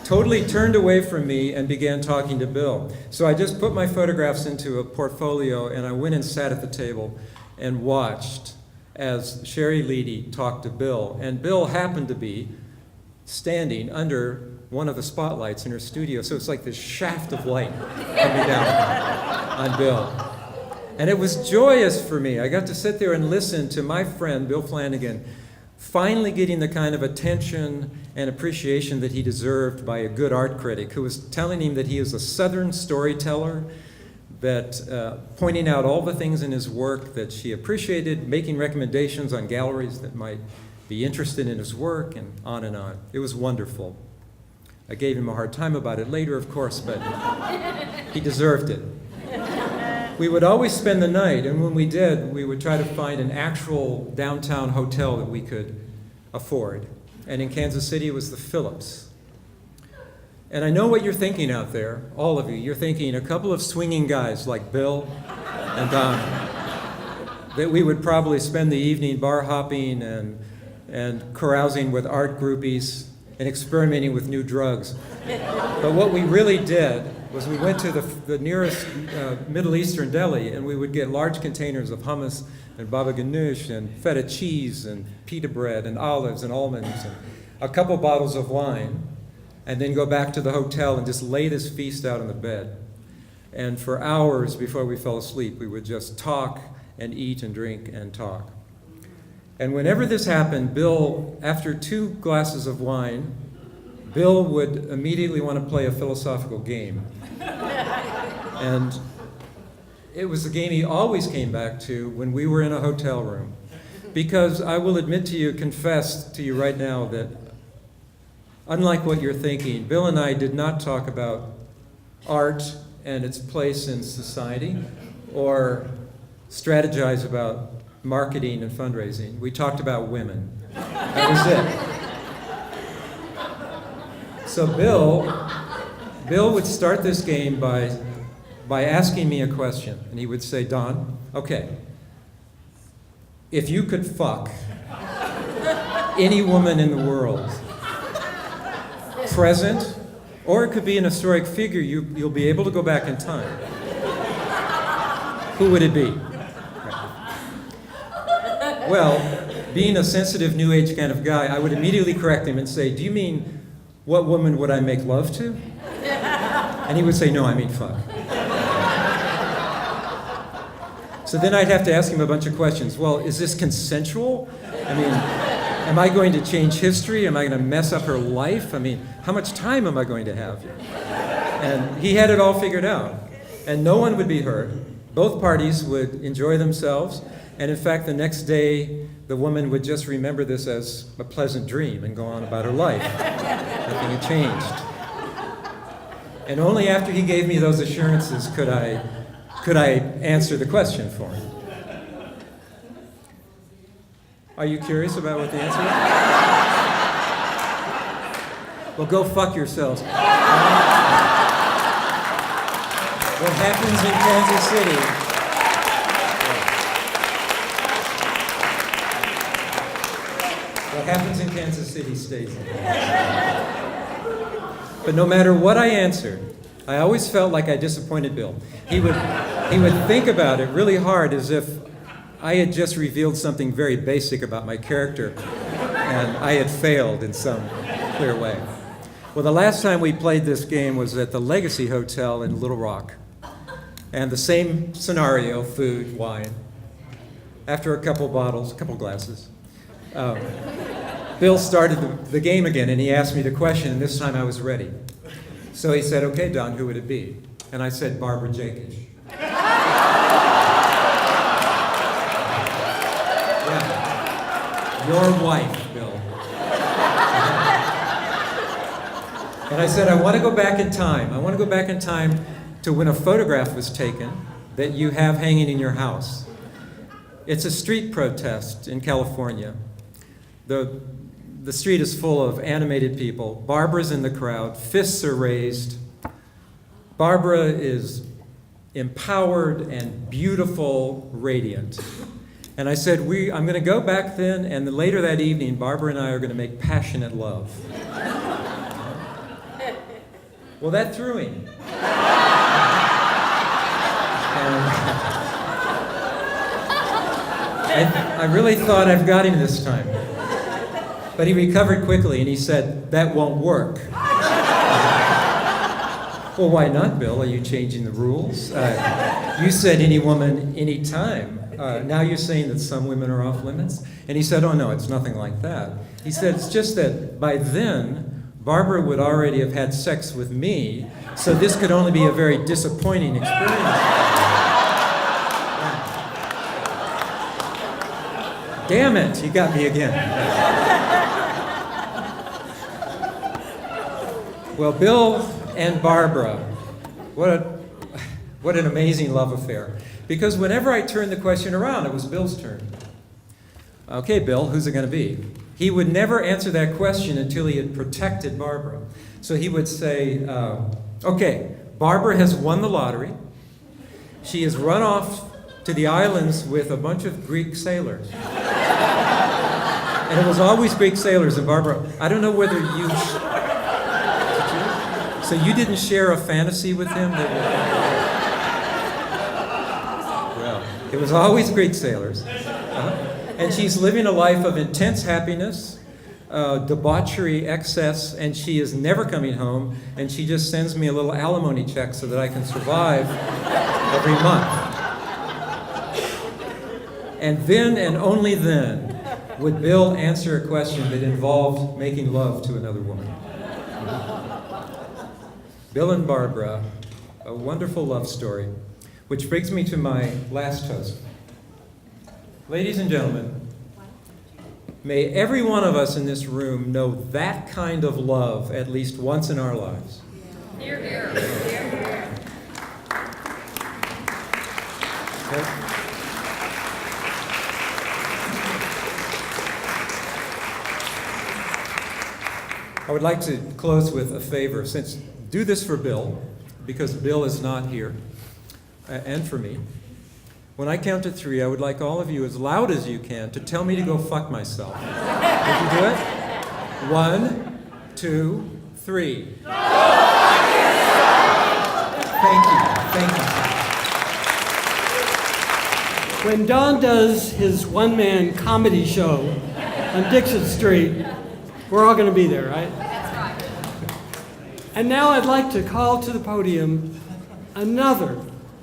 totally turned away from me and began talking to Bill. So I just put my photographs into a portfolio, and I went and sat at the table and watched as Sherry Leedy talked to Bill. And Bill happened to be standing under one of the spotlights in her studio, so it's like this shaft of light coming down on Bill. And it was joyous for me. I got to sit there and listen to my friend, Bill Flanagan, finally getting the kind of attention and appreciation that he deserved by a good art critic who was telling him that he is a Southern storyteller, that pointing out all the things in his work that she appreciated, making recommendations on galleries that might be interested in his work, and on and on. It was wonderful. I gave him a hard time about it later, of course, but he deserved it. We would always spend the night, and when we did, we would try to find an actual downtown hotel that we could afford. And in Kansas City, it was the Phillips. And I know what you're thinking out there, all of you. You're thinking a couple of swinging guys like Bill and Don, that we would probably spend the evening bar hopping and carousing with art groupies and experimenting with new drugs. But what we really did was we went to the nearest Middle Eastern deli, and we would get large containers of hummus and baba ganoush and feta cheese and pita bread and olives and almonds and a couple bottles of wine, and then go back to the hotel and just lay this feast out on the bed. And for hours before we fell asleep, we would just talk and eat and drink and talk. And whenever this happened, Bill, after 2 glasses of wine, Bill would immediately want to play a philosophical game. And it was a game he always came back to when we were in a hotel room. Because I will admit to you, confess to you right now that unlike what you're thinking, Bill and I did not talk about art and its place in society or strategize about marketing and fundraising. We talked about women. That was it. So Bill would start this game by asking me a question, and he would say, Don, okay, if you could fuck any woman in the world, present, or it could be an historic figure, you'll be able to go back in time, who would it be? Well, being a sensitive New Age kind of guy, I would immediately correct him and say, do you mean, what woman would I make love to? And he would say, no, I mean fuck. So then I'd have to ask him a bunch of questions. Well, is this consensual? I mean, am I going to change history? Am I going to mess up her life? I mean, how much time am I going to have? And he had it all figured out. And no one would be hurt. Both parties would enjoy themselves. And in fact, the next day, the woman would just remember this as a pleasant dream and go on about her life. Nothing had changed. And only after he gave me those assurances could I answer the question for him. Are you curious about what the answer is? Well, go fuck yourselves. What happens in Kansas City? What happens in Kansas City stays in Kansas City. But no matter what I answered, I always felt like I disappointed Bill. He would think about it really hard as if I had just revealed something very basic about my character and I had failed in some clear way. Well, the last time we played this game was at the Legacy Hotel in Little Rock. And the same scenario, food, wine. After a couple glasses, Bill started the game again, and he asked me the question, and this time I was ready. So he said, okay, Don, who would it be? And I said, Barbara Jakish. Yeah. Your wife, Bill. And I said, I want to go back in time. I want to go back in time to when a photograph was taken that you have hanging in your house. It's a street protest in California. The street is full of animated people. Barbara's in the crowd. Fists are raised. Barbara is empowered and beautiful, radiant. And I said, I'm going to go back then, and then later that evening, Barbara and I are going to make passionate love. Well, that threw him. I really thought I've got him this time. But he recovered quickly, and he said, that won't work. Well, why not, Bill? Are you changing the rules? You said any woman, any time. Now you're saying that some women are off limits? And he said, oh no, it's nothing like that. He said, it's just that by then, Barbara would already have had sex with me, so this could only be a very disappointing experience. Damn it, you got me again. Well, Bill and Barbara, what an amazing love affair. Because whenever I turned the question around, it was Bill's turn. Okay, Bill, who's it going to be? He would never answer that question until he had protected Barbara. So he would say, okay, Barbara has won the lottery. She has run off to the islands with a bunch of Greek sailors. And it was always Greek sailors, and Barbara, I don't know whether you... So you didn't share a fantasy with him? Well, it was always Greek sailors. And she's living a life of intense happiness, debauchery, excess, and she is never coming home, and she just sends me a little alimony check so that I can survive every month. And then and only then would Bill answer a question that involved making love to another woman. Bill and Barbara, a wonderful love story, which brings me to my last toast. Ladies and gentlemen, may every one of us in this room know that kind of love at least once in our lives. Hear, hear. Hear, hear. Okay. I would like to close with a favor. Do this for Bill, because Bill is not here, and for me. When I count to 3, I would like all of you, as loud as you can, to tell me to go fuck myself. Would you do it? 1, 2, 3. Thank you. Thank you. When Don does his one-man comedy show on Dixon Street, we're all going to be there, right? That's right. And now I'd like to call to the podium another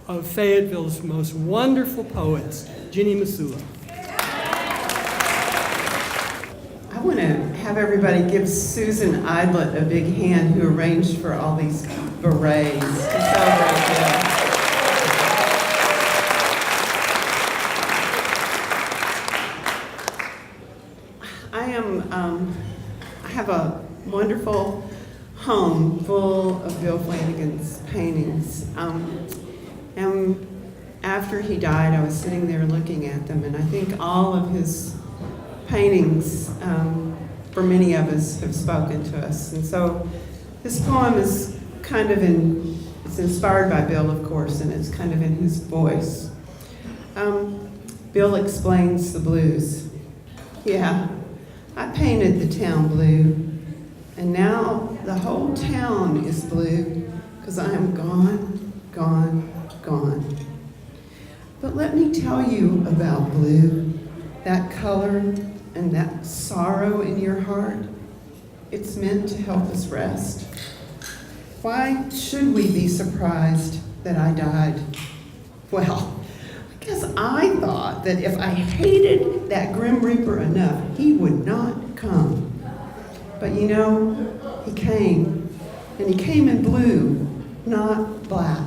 of Fayetteville's most wonderful poets, Ginny Missoula. I want to have everybody give Susan Idlet a big hand, who arranged for all these berets to celebrate Bill. I have a wonderful home full of Bill Flanagan's paintings. And after he died, I was sitting there looking at them, and I think all of his paintings, for many of us, have spoken to us. And so this poem is kind of it's inspired by Bill, of course, and it's kind of in his voice. Bill explains the blues. Yeah, I painted the town blue, and now the whole town is blue, because I am gone, gone, gone. But let me tell you about blue, that color and that sorrow in your heart. It's meant to help us rest. Why should we be surprised that I died? Well, I guess I thought that if I hated that Grim Reaper enough, he would not come. But you know, he came, and he came in blue, not black.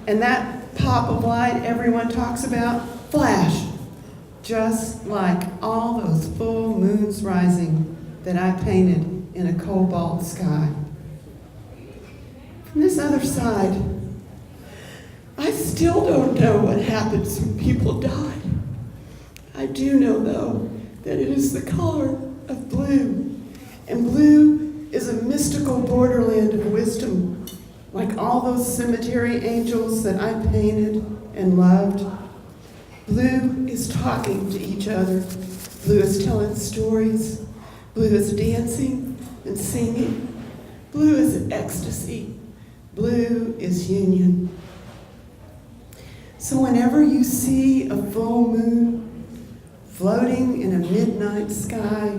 And that pop of light everyone talks about flashed, just like all those full moons rising that I painted in a cobalt sky. From this other side, I still don't know what happens when people die. I do know, though, that it is the color of blue. And blue is a mystical borderland of wisdom, like all those cemetery angels that I painted and loved. Blue is talking to each other. Blue is telling stories. Blue is dancing and singing. Blue is ecstasy. Blue is union. So whenever you see a full moon floating in a midnight sky,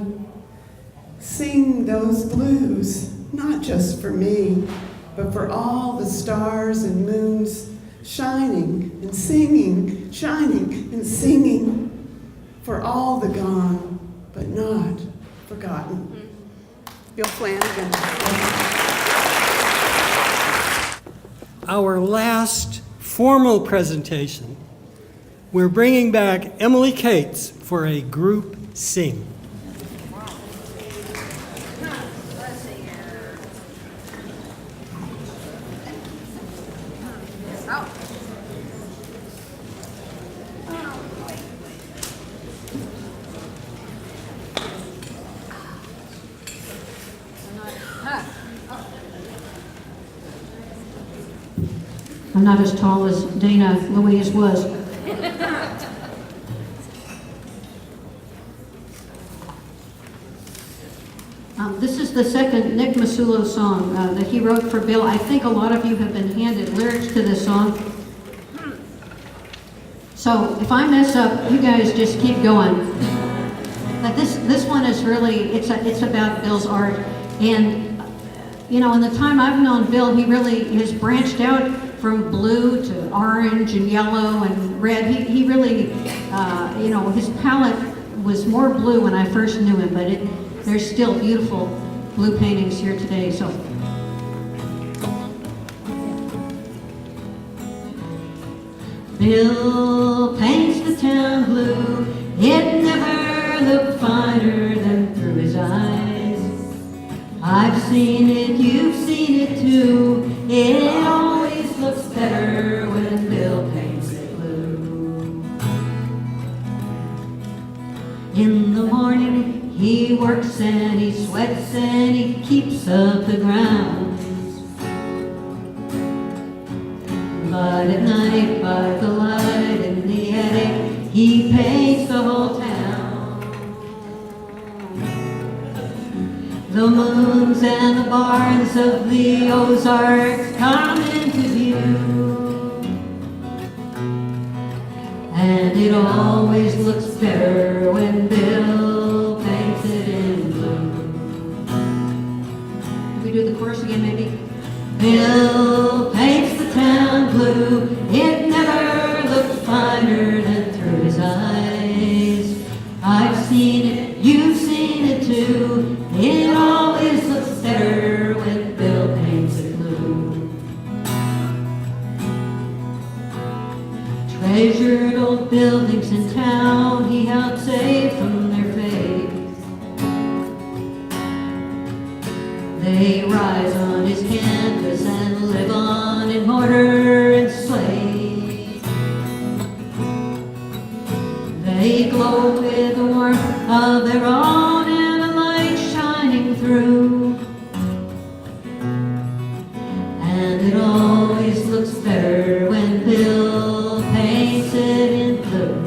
sing those blues, not just for me, but for all the stars and moons shining and singing, shining and singing, for all the gone but not forgotten. Bill Flanagan. Our last formal presentation, we're bringing back Emily Cates for a group sing. I'm not as tall as Dana Louise was. This is the second Nick Masulo song that he wrote for Bill. I think a lot of you have been handed lyrics to this song. So if I mess up, you guys just keep going. But this one is really, it's about Bill's art. And, you know, in the time I've known Bill, he really has branched out from blue to orange and yellow and red. He really, you know, his palette was more blue when I first knew him, but there's still beautiful blue paintings here today. So. Bill paints the town blue, it never looked finer than through his eyes. I've seen it, you've seen it too, it always looks better when Bill paints it blue. In the morning he works and he sweats and he keeps up the grounds. But at night by the light in the attic he paints the whole town. The moons and the barns of the Ozarks come into view, and it always looks better when Bill paints it in blue. Can we do the chorus again, maybe? Bill paints the town blue, it never looked finer than through his eyes. I've seen it, you've seen it too, it always looks better when Bill paints it blue. Treasured old buildings in town he helped save from their fate. They rise on his canvas and live on in mortar and slate. They glow with the warmth of their own and a light shining through, and it always looks better when Bill paints it in blue.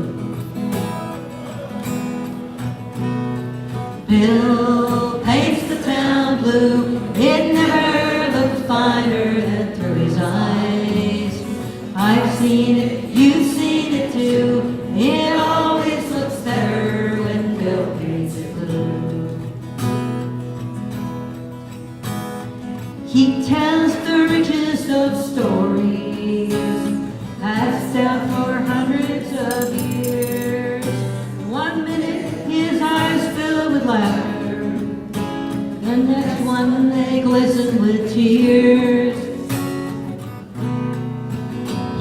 Bill paints the town blue, it never looked finer than through his eyes. I've seen it, you've seen it too, it always looks better when Bill paints it blue. He tells the richest of stories, passed down for hundreds of years. 1 minute his eyes fill with laughter, the next one they glisten with tears.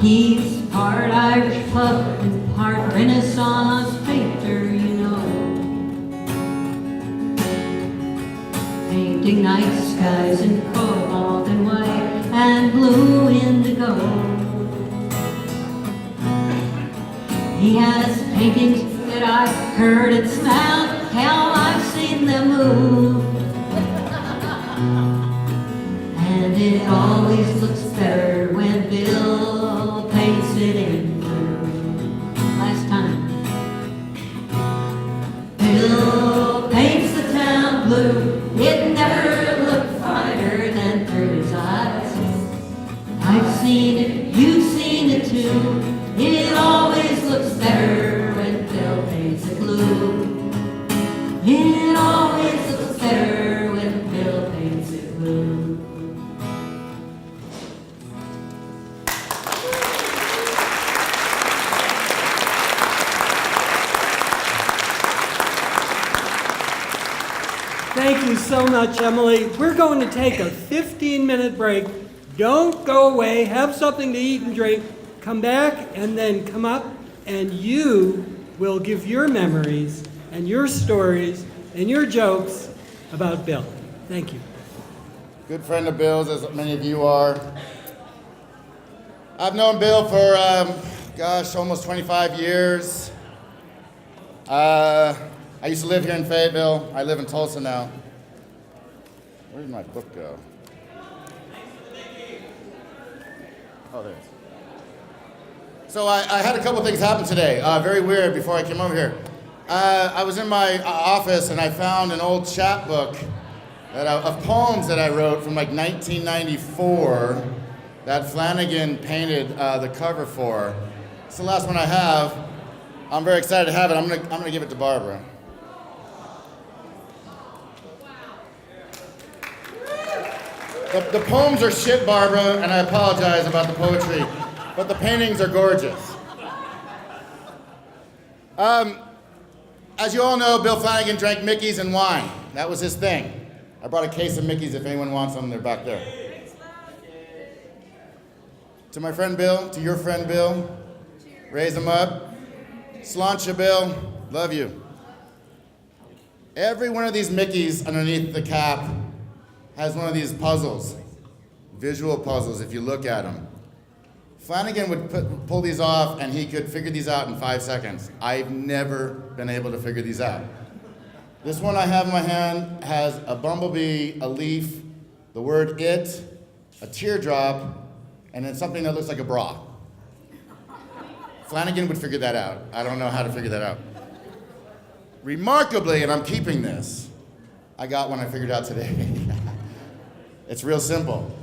He's part Irish pub and part Renaissance painter, you know, painting night skies in cobalt and white and blue indigo. He has paintings that I've heard and smelled, hell, I've seen them move. And it always looks better when Bill paints it in blue. Last time. Bill paints the town blue, it never looked finer than through his eyes. I've seen it, you've seen it too, it always looks better when Bill paints it blue. It always looks better when Bill paints it blue. Thank you so much, Emily. We're going to take a 15-minute break. Don't go away. Have something to eat and drink. Come back and then come up, and you will give your memories and your stories and your jokes about Bill. Thank you. Good friend of Bill's, as many of you are. I've known Bill for, almost 25 years. I used to live here in Fayetteville. I live in Tulsa now. Where did my book go? Oh, there it is. So I had a couple things happen today. Very weird before I came over here. I was in my office and I found an old chapbook of poems that I wrote from like 1994 that Flanagan painted the cover for. It's the last one I have. I'm very excited to have it. I'm gonna give it to Barbara. The poems are shit, Barbara, and I apologize about the poetry, but the paintings are gorgeous. As you all know, Bill Flanagan drank Mickeys and wine. That was his thing. I brought a case of Mickeys if anyone wants them, they're back there. To my friend Bill, to your friend Bill, raise them up. Sláinte, Bill, love you. Every one of these Mickeys underneath the cap has one of these puzzles, visual puzzles if you look at them. Flanagan would pull these off and he could figure these out in 5 seconds. I've never been able to figure these out. This one I have in my hand has a bumblebee, a leaf, the word it, a teardrop, and then something that looks like a bra. Flanagan would figure that out. I don't know how to figure that out. Remarkably, and I'm keeping this, I got one I figured out today. It's real simple.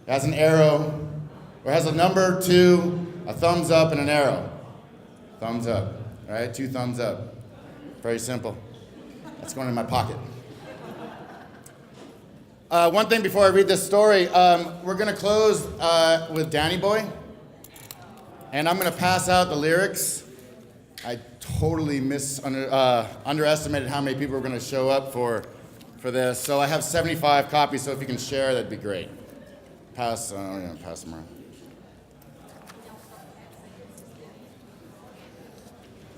It has an arrow, or it has a number 2, a thumbs up, and an arrow. Thumbs up, all right? 2 thumbs up. Very simple. That's going in my pocket. One thing before I read this story, we're gonna close with Danny Boy, and I'm gonna pass out the lyrics. I totally underestimated how many people were gonna show up for this. So I have 75 copies, so if you can share, that'd be great. Pass them around.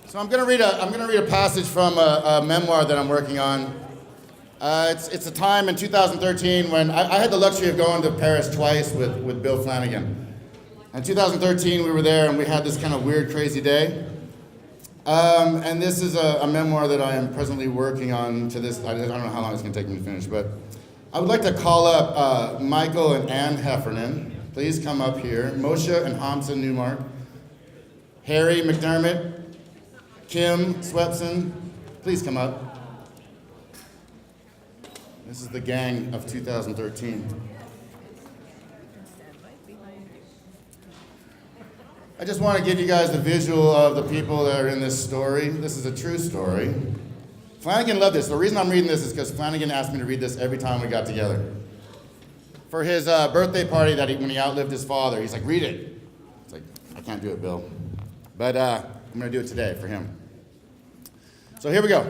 So I'm gonna read a passage from a memoir that I'm working on. It's a time in 2013 when I had the luxury of going to Paris twice with Bill Flanagan. In 2013, we were there and we had this kind of weird, crazy day. And this is a memoir that I am presently working on to this. I don't know how long it's going to take me to finish, but I would like to call up Michael and Ann Heffernan. Please come up here. Moshe and Hamza Newmark. Harry McDermott. Kim Swepson. Please come up. This is the gang of 2013. I just want to give you guys the visual of the people that are in this story. This is a true story. Flanagan loved this. The reason I'm reading this is because Flanagan asked me to read this every time we got together. For his birthday party when he outlived his father, he's like, read it. It's like, I can't do it, Bill. But I'm going to do it today for him. So here we go.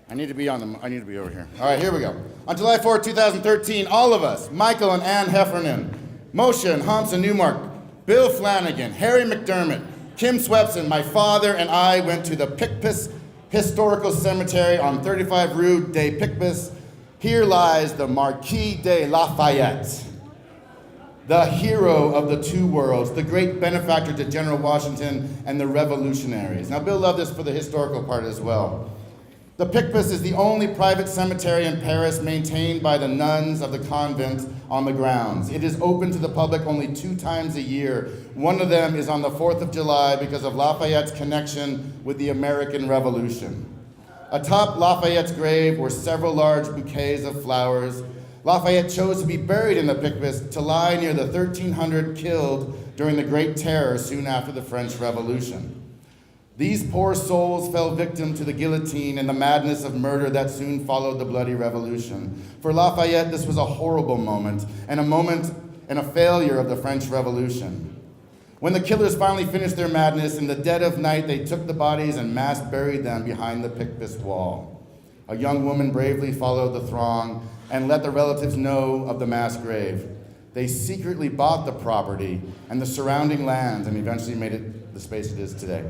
I need to be over here. All right, here we go. On July 4, 2013, all of us, Michael and Ann Heffernan, Moshe and Hamza Newmark, Bill Flanagan, Harry McDermott, Kim Swepson, my father, and I went to the Picpus Historical Cemetery on 35 Rue des Picpus. Here lies the Marquis de Lafayette, the hero of the two worlds, the great benefactor to General Washington and the revolutionaries. Now, Bill loved this for the historical part as well. The Picpus is the only private cemetery in Paris maintained by the nuns of the convent on the grounds. It is open to the public only 2 times a year. One of them is on the 4th of July because of Lafayette's connection with the American Revolution. Atop Lafayette's grave were several large bouquets of flowers. Lafayette chose to be buried in the Picpus to lie near the 1,300 killed during the Great Terror soon after the French Revolution. These poor souls fell victim to the guillotine and the madness of murder that soon followed the bloody revolution. For Lafayette, this was a horrible moment and a failure of the French Revolution. When the killers finally finished their madness, in the dead of night, they took the bodies and mass buried them behind the Picpus wall. A young woman bravely followed the throng and let the relatives know of the mass grave. They secretly bought the property and the surrounding lands and eventually made it the space it is today.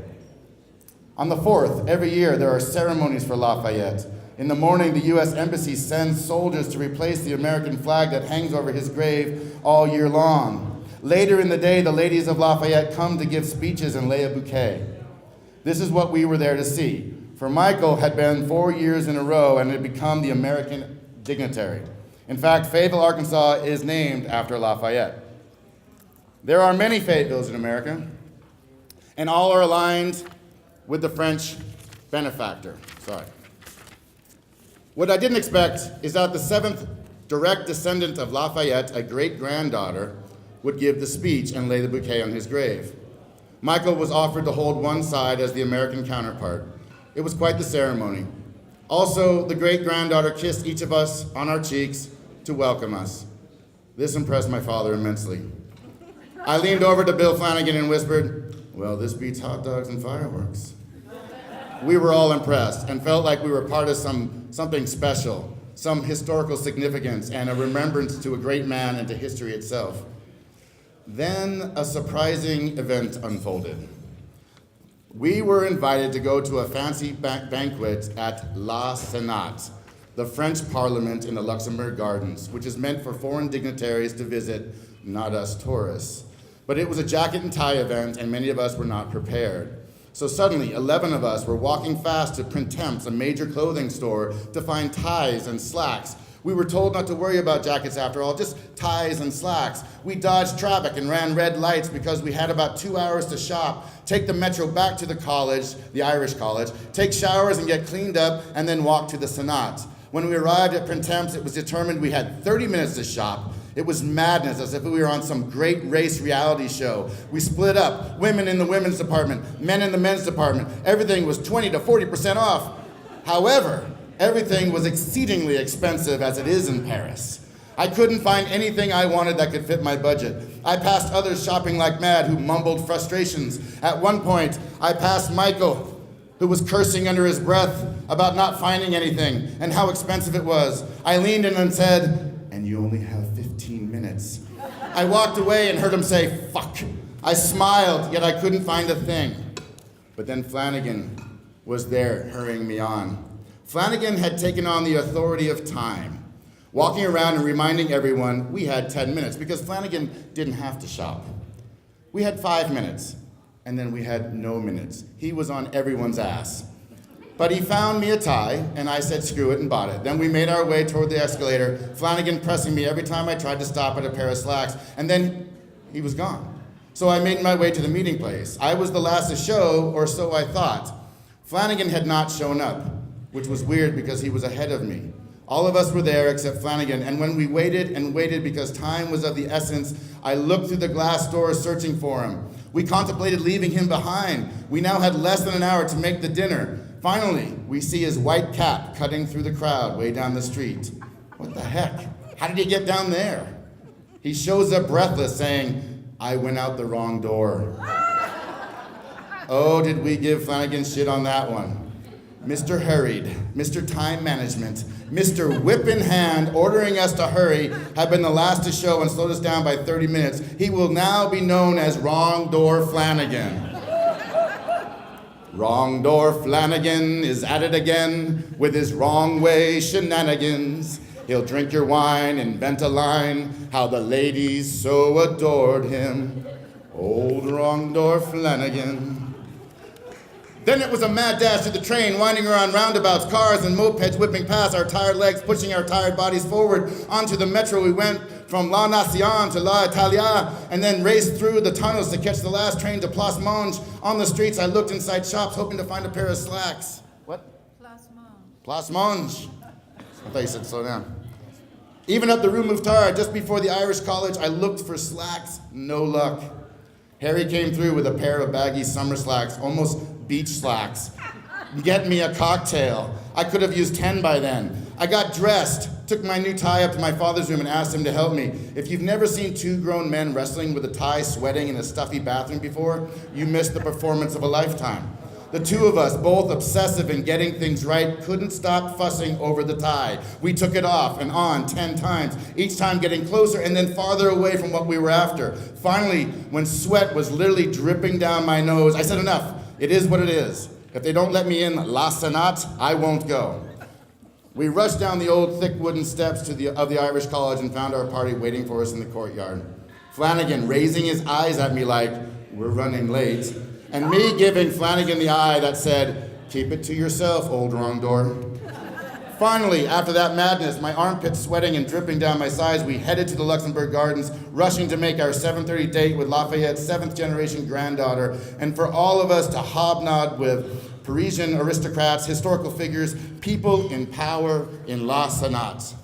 On the 4th, every year there are ceremonies for Lafayette. In the morning, the U.S. Embassy sends soldiers to replace the American flag that hangs over his grave all year long. Later in the day, the ladies of Lafayette come to give speeches and lay a bouquet. This is what we were there to see. For Michael had been 4 years in a row and had become the American dignitary. In fact, Fayetteville, Arkansas is named after Lafayette. There are many Fayettevilles in America, and all are aligned with the French benefactor. What I didn't expect is that the 7th direct descendant of Lafayette, a great-granddaughter, would give the speech and lay the bouquet on his grave. Michael was offered to hold one side as the American counterpart. It was quite the ceremony. Also, the great-granddaughter kissed each of us on our cheeks to welcome us. This impressed my father immensely. I leaned over to Bill Flanagan and whispered, "Well, this beats hot dogs and fireworks." We were all impressed and felt like we were part of something special, some historical significance and a remembrance to a great man and to history itself. Then a surprising event unfolded. We were invited to go to a fancy banquet at La Sénat, the French Parliament in the Luxembourg Gardens, which is meant for foreign dignitaries to visit, not us tourists. But it was a jacket and tie event, and many of us were not prepared. So suddenly, 11 of us were walking fast to Printemps, a major clothing store, to find ties and slacks. We were told not to worry about jackets after all, just ties and slacks. We dodged traffic and ran red lights because we had about 2 hours to shop, take the metro back to the college, the Irish college, take showers and get cleaned up, and then walk to the Senat. When we arrived at Printemps, it was determined we had 30 minutes to shop. It was madness, as if we were on some great race reality show. We split up, women in the women's department, men in the men's department. Everything was 20 to 40% off. However, everything was exceedingly expensive, as it is in Paris. I couldn't find anything I wanted that could fit my budget. I passed others shopping like mad who mumbled frustrations. At one point, I passed Michael, who was cursing under his breath about not finding anything and how expensive it was. I leaned in and said, "And you only have 15 minutes. I walked away and heard him say, "Fuck." I smiled, yet I couldn't find a thing. But then Flanagan was there, hurrying me on. Flanagan had taken on the authority of time, walking around and reminding everyone we had 10 minutes, because Flanagan didn't have to shop. We had 5 minutes, and then we had no minutes. He was on everyone's ass. But he found me a tie, and I said screw it and bought it. Then we made our way toward the escalator, Flanagan pressing me every time I tried to stop at a pair of slacks, and then he was gone. So I made my way to the meeting place. I was the last to show, or so I thought. Flanagan had not shown up, which was weird because he was ahead of me. All of us were there except Flanagan, and when we waited and waited because time was of the essence, I looked through the glass doors searching for him. We contemplated leaving him behind. We now had less than an hour to make the dinner. Finally, we see his white cap cutting through the crowd way down the street. What the heck? How did he get down there? He shows up breathless saying, "I went out the wrong door." Oh, did we give Flanagan shit on that one. Mr. Hurried, Mr. Time Management, Mr. Whip in Hand ordering us to hurry had been the last to show and slowed us down by 30 minutes. He will now be known as Wrong Door Flanagan. Wrong Door Flanagan is at it again with his wrong way shenanigans. He'll drink your wine, invent a line, how the ladies so adored him. Old Wrong Door Flanagan. Then it was a mad dash to the train, winding around roundabouts, cars and mopeds whipping past, our tired legs pushing our tired bodies forward. Onto the metro we went, from La Nation to La Italia, and then raced through the tunnels to catch the last train to Place Monge. On the streets, I looked inside shops, hoping to find a pair of slacks. What? Place Monge. Place Monge. I thought you said slow down. Even up the Rue Mouffetard, just before the Irish College, I looked for slacks. No luck. Harry came through with a pair of baggy summer slacks, almost beach slacks. Get me a cocktail. I could have used 10 by then. I got dressed, took my new tie up to my father's room and asked him to help me. If you've never seen two grown men wrestling with a tie sweating in a stuffy bathroom before, you missed the performance of a lifetime. The two of us, both obsessive in getting things right, couldn't stop fussing over the tie. We took it off and on 10 times, each time getting closer and then farther away from what we were after. Finally, when sweat was literally dripping down my nose, I said, enough, it is what it is. If they don't let me in La Senat, I won't go. We rushed down the old thick wooden steps of the Irish College and found our party waiting for us in the courtyard. Flanagan raising his eyes at me like, we're running late. And me giving Flanagan the eye that said, keep it to yourself, old wrong door. Finally, after that madness, my armpits sweating and dripping down my sides, we headed to the Luxembourg Gardens, rushing to make our 7:30 date with Lafayette's 7th generation granddaughter, and for all of us to hobnob with Parisian aristocrats, historical figures, people in power in La Senat.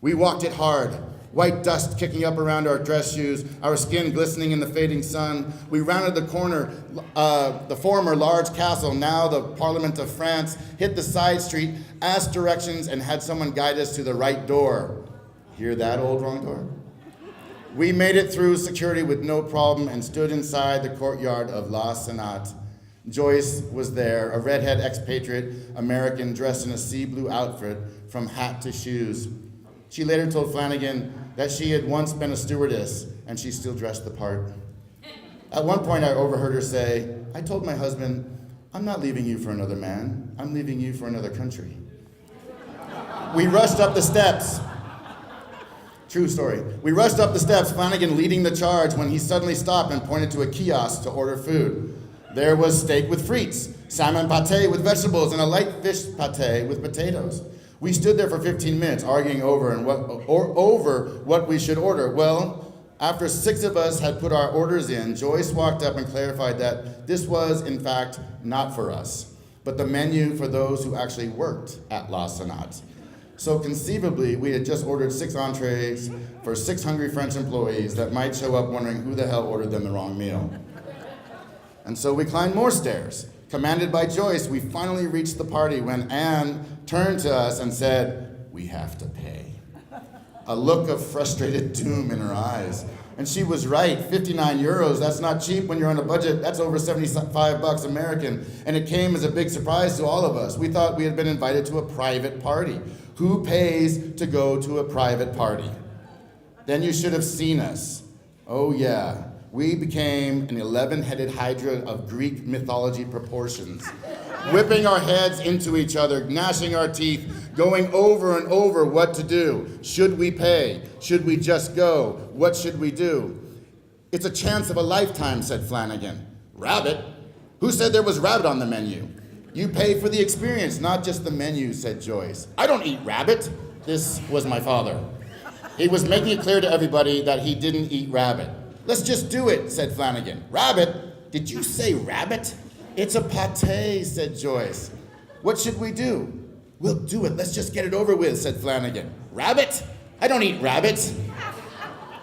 We walked it hard. White dust kicking up around our dress shoes, our skin glistening in the fading sun. We rounded the corner, the former large castle, now the Parliament of France, hit the side street, asked directions, and had someone guide us to the right door. Hear that, old wrong door? We made it through security with no problem and stood inside the courtyard of La Senat. Joyce was there, a redhead expatriate American dressed in a sea blue outfit from hat to shoes. She later told Flanagan that she had once been a stewardess and she still dressed the part. At one point I overheard her say, I told my husband, I'm not leaving you for another man, I'm leaving you for another country. We rushed up the steps. True story. We rushed up the steps, Flanagan leading the charge when he suddenly stopped and pointed to a kiosk to order food. There was steak with frites, salmon pate with vegetables, and a light fish pate with potatoes. We stood there for 15 minutes arguing over what we should order. Well, after 6 of us had put our orders in, Joyce walked up and clarified that this was, in fact, not for us, but the menu for those who actually worked at La Senat. So conceivably, we had just ordered 6 entrees for 6 hungry French employees that might show up wondering who the hell ordered them the wrong meal. And so we climbed more stairs. Commanded by Joyce, we finally reached the party when Anne turned to us and said, we have to pay. A look of frustrated doom in her eyes. And she was right, 59 euros, that's not cheap when you're on a budget, that's over 75 bucks American. And it came as a big surprise to all of us. We thought we had been invited to a private party. Who pays to go to a private party? Then you should have seen us. Oh yeah. We became an 11-headed hydra of Greek mythology proportions, whipping our heads into each other, gnashing our teeth, going over and over what to do. Should we pay? Should we just go? What should we do? It's a chance of a lifetime, said Flanagan. Rabbit? Who said there was rabbit on the menu? You pay for the experience, not just the menu, said Joyce. I don't eat rabbit. This was my father. He was making it clear to everybody that he didn't eat rabbit. Let's just do it, said Flanagan. Rabbit? Did you say rabbit? It's a pate, said Joyce. What should we do? We'll do it. Let's just get it over with, said Flanagan. Rabbit? I don't eat rabbits.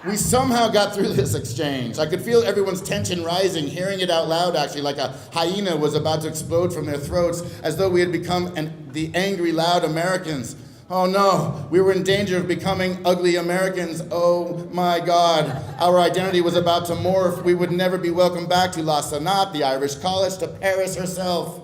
We somehow got through this exchange. I could feel everyone's tension rising, hearing it out loud actually, like a hyena was about to explode from their throats, as though we had become the angry, loud Americans. Oh no, we were in danger of becoming ugly Americans. Oh my God, our identity was about to morph. We would never be welcomed back to La Senat, the Irish College, to Paris herself.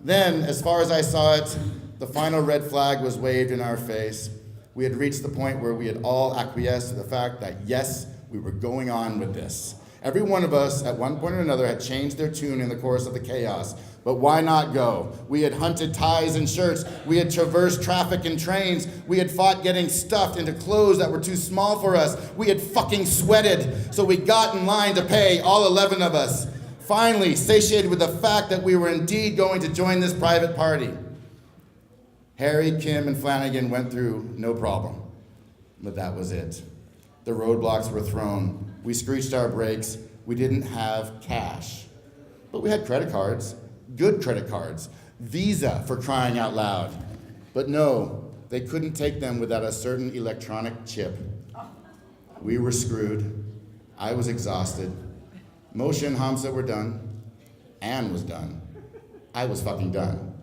Then, as far as I saw it, the final red flag was waved in our face. We had reached the point where we had all acquiesced to the fact that yes, we were going on with this. Every one of us, at one point or another, had changed their tune in the course of the chaos. But why not go? We had hunted ties and shirts. We had traversed traffic and trains. We had fought getting stuffed into clothes that were too small for us. We had fucking sweated. So we got in line to pay, all 11 of us. Finally, satiated with the fact that we were indeed going to join this private party. Harry, Kim, and Flanagan went through no problem. But that was it. The roadblocks were thrown. We screeched our brakes. We didn't have cash. But we had credit cards. Good credit cards, Visa for crying out loud. But no, they couldn't take them without a certain electronic chip. We were screwed. I was exhausted. Moshe and Hamza were done. Anne was done. I was fucking done.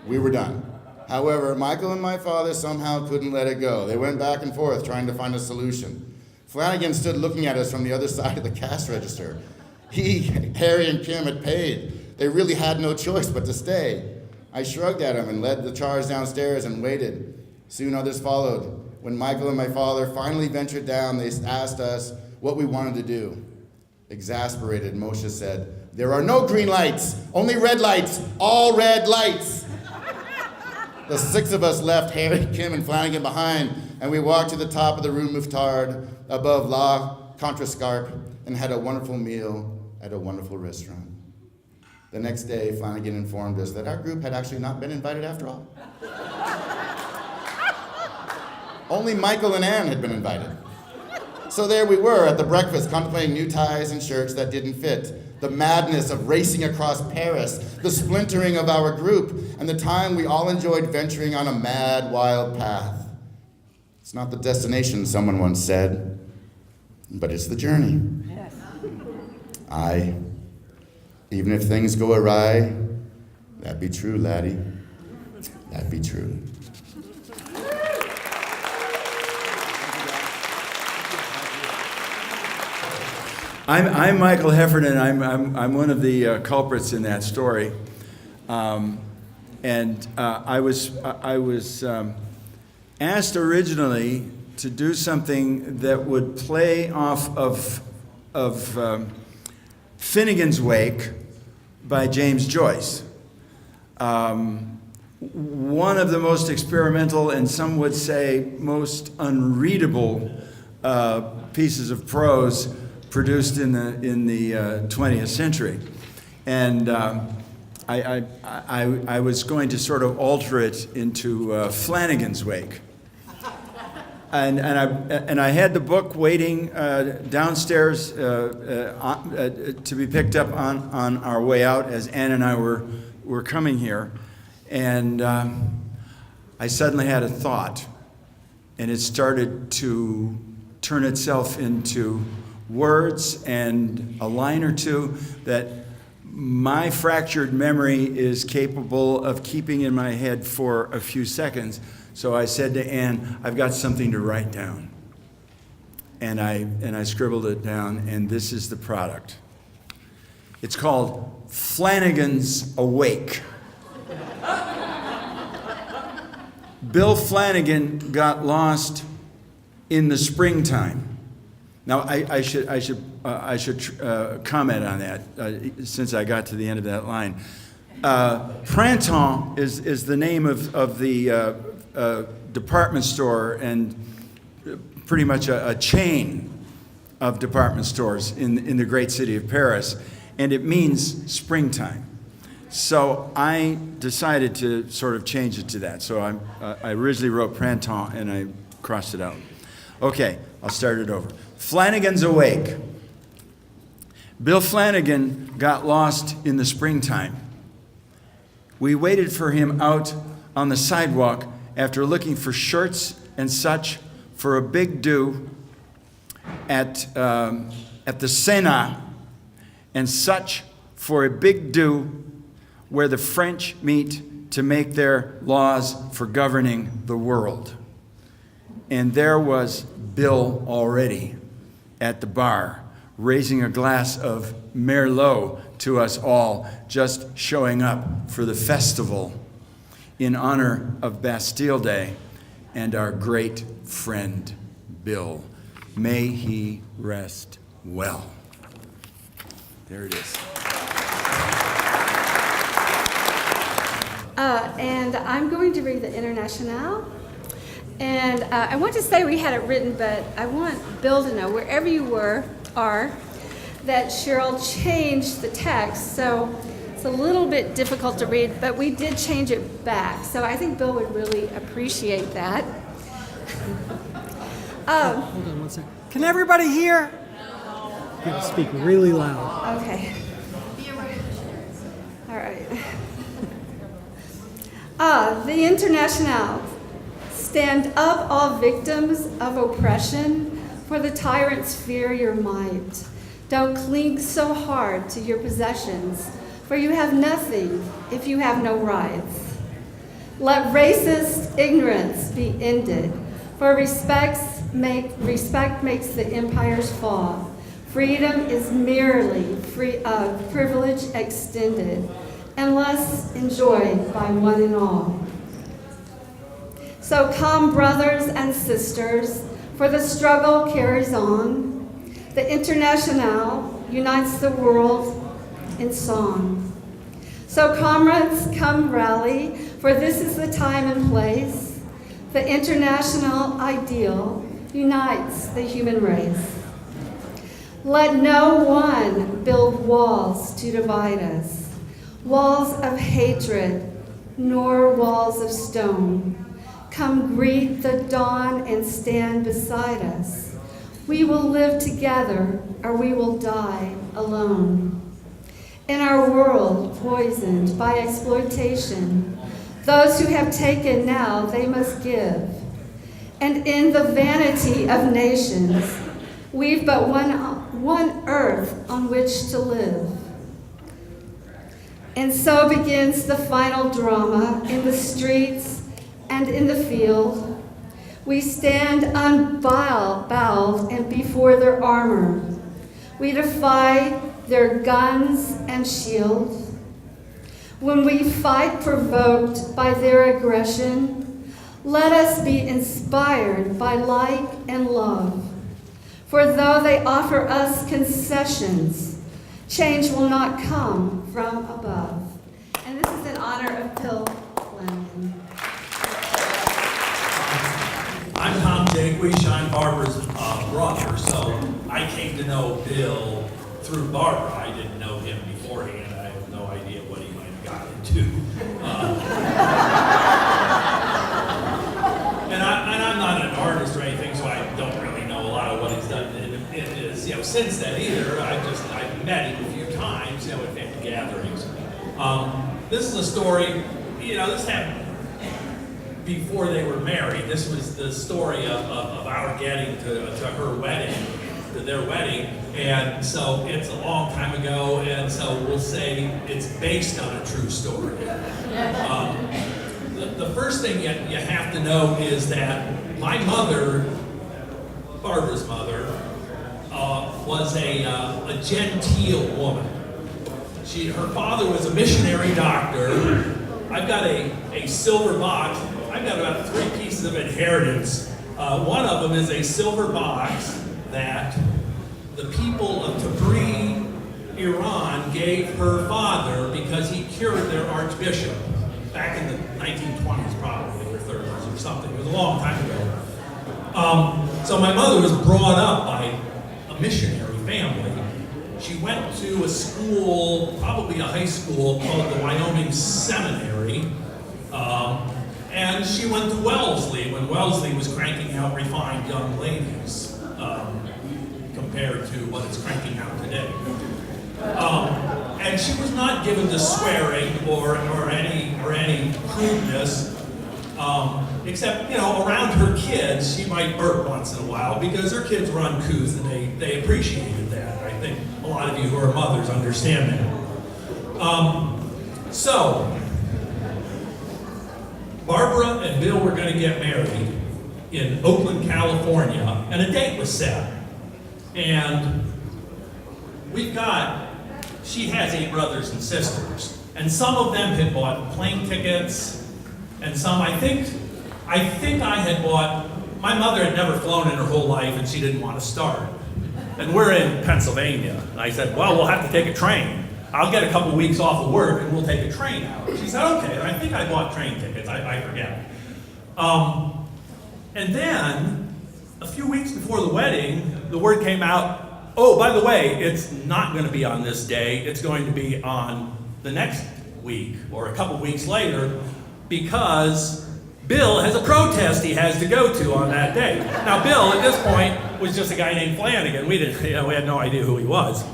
We were done. However, Michael and my father somehow couldn't let it go. They went back and forth trying to find a solution. Flanagan stood looking at us from the other side of the cash register. He, Harry, and Kim had paid. They really had no choice but to stay. I shrugged at them and led the charge downstairs and waited. Soon others followed. When Michael and my father finally ventured down, they asked us what we wanted to do. Exasperated, Moshe said, "There are no green lights, only red lights, all red lights." The 6 of us left Harry, Kim, and Flanagan behind, and we walked to the top of the Rue Mouffetard above La Contrescarpe and had a wonderful meal at a wonderful restaurant. The next day, Flanagan informed us that our group had actually not been invited after all. Only Michael and Ann had been invited. So there we were at the breakfast, contemplating new ties and shirts that didn't fit, the madness of racing across Paris, the splintering of our group, and the time we all enjoyed venturing on a mad, wild path. It's not the destination, someone once said, but it's the journey. Yes. Aye, even if things go awry, that be true, laddie, that be true. I'm Michael Heffernan. I'm one of the culprits in that story, I was asked originally to do something that would play off of Finnegan's Wake by James Joyce. One of the most experimental and some would say most unreadable pieces of prose produced in the 20th century, and I was going to sort of alter it into Flanagan's Wake, and I had the book waiting downstairs to be picked up on our way out as Ann and I were coming here, and I suddenly had a thought, and it started to turn itself into words and a line or two that my fractured memory is capable of keeping in my head for a few seconds. So I said to Ann, I've got something to write down. And I scribbled it down, and this is the product. It's called Flanagan's Awake. Bill Flanagan got lost in the springtime. Now, I should comment on that since I got to the end of that line. Printemps is the name of the department store and pretty much a chain of department stores in the great city of Paris, and it means springtime. So I decided to sort of change it to that. So I originally wrote Printemps and I crossed it out. Okay, I'll start it over. Flanagan's Awake. Bill Flanagan got lost in the springtime. We waited for him out on the sidewalk after looking for shirts and such for a big do at the Sénat and such for a big do where the French meet to make their laws for governing the world. And there was Bill already at the bar, raising a glass of Merlot to us all, just showing up for the festival in honor of Bastille Day and our great friend, Bill. May he rest well. There it is. And I'm going to read the Internationale. And I want to say we had it written, but I want Bill to know, wherever you are, that Cheryl changed the text. So it's a little bit difficult to read, but we did change it back. So I think Bill would really appreciate that. Hold on one second. Can everybody hear? You have to speak really loud. Okay. All right. The Internationale. Stand up, all victims of oppression, for the tyrants fear your might. Don't cling so hard to your possessions, for you have nothing if you have no rights. Let racist ignorance be ended, for respect makes the empires fall. Freedom is merely privilege extended, unless enjoyed by one and all. So come, brothers and sisters, for the struggle carries on. The Internationale unites the world in song. So comrades, come rally, for this is the time and place. The International ideal unites the human race. Let no one build walls to divide us, walls of hatred, nor walls of stone. Come greet the dawn and stand beside us. We will live together, or we will die alone. In our world poisoned by exploitation, those who have taken now, they must give. And in the vanity of nations, we've but one earth on which to live. And so begins the final drama in the streets and in the field. We stand unbowed and before their armor. We defy their guns and shields. When we fight provoked by their aggression, let us be inspired by light and love. For though they offer us concessions, change will not come from above. And this is in honor of Bill Flanagan. I'm Tom Jaquish. I'm Barbara's brother, so I came to know Bill through Barbara. I didn't know him beforehand. I have no idea what he might have got into. And I'm not an artist or anything, so I don't really know a lot of what he's done in his, since then either. I've met him a few times, at family gatherings. This is a story, this happened before they were married. This was the story of our getting to her wedding, to their wedding, and so it's a long time ago, and so we'll say it's based on a true story. The first thing you have to know is that my mother, Barbara's mother, was a genteel woman. Her father was a missionary doctor. I've got a silver box. I've got about 3 pieces of inheritance. One of them is a silver box that the people of Tabriz, Iran, gave her father because he cured their archbishop back in the 1920s, probably, or 30s or something. It was a long time ago. So my mother was brought up by a missionary family. She went to a school, probably a high school, called the Wyoming Seminary. And she went to Wellesley when Wellesley was cranking out refined young ladies compared to what it's cranking out today. And she was not given to swearing or any crudeness, except, around her kids, she might burp once in a while because her kids were uncouth and they appreciated that. I think a lot of you who are mothers understand that. So, Barbara and Bill were going to get married in Oakland, California, and a date was set. And she has 8 brothers and sisters, and some of them had bought plane tickets, and some, I think I had bought, my mother had never flown in her whole life, and she didn't want to start. And we're in Pennsylvania, and I said, well, we'll have to take a train. I'll get a couple weeks off of work and we'll take a train out. She said, okay, and I think I bought train tickets, I forget. And then, a few weeks before the wedding, the word came out, oh, by the way, it's not going to be on this day, it's going to be on the next week, or a couple weeks later, because Bill has a protest he has to go to on that day. Now, Bill, at this point, was just a guy named Flanagan. We had no idea who he was.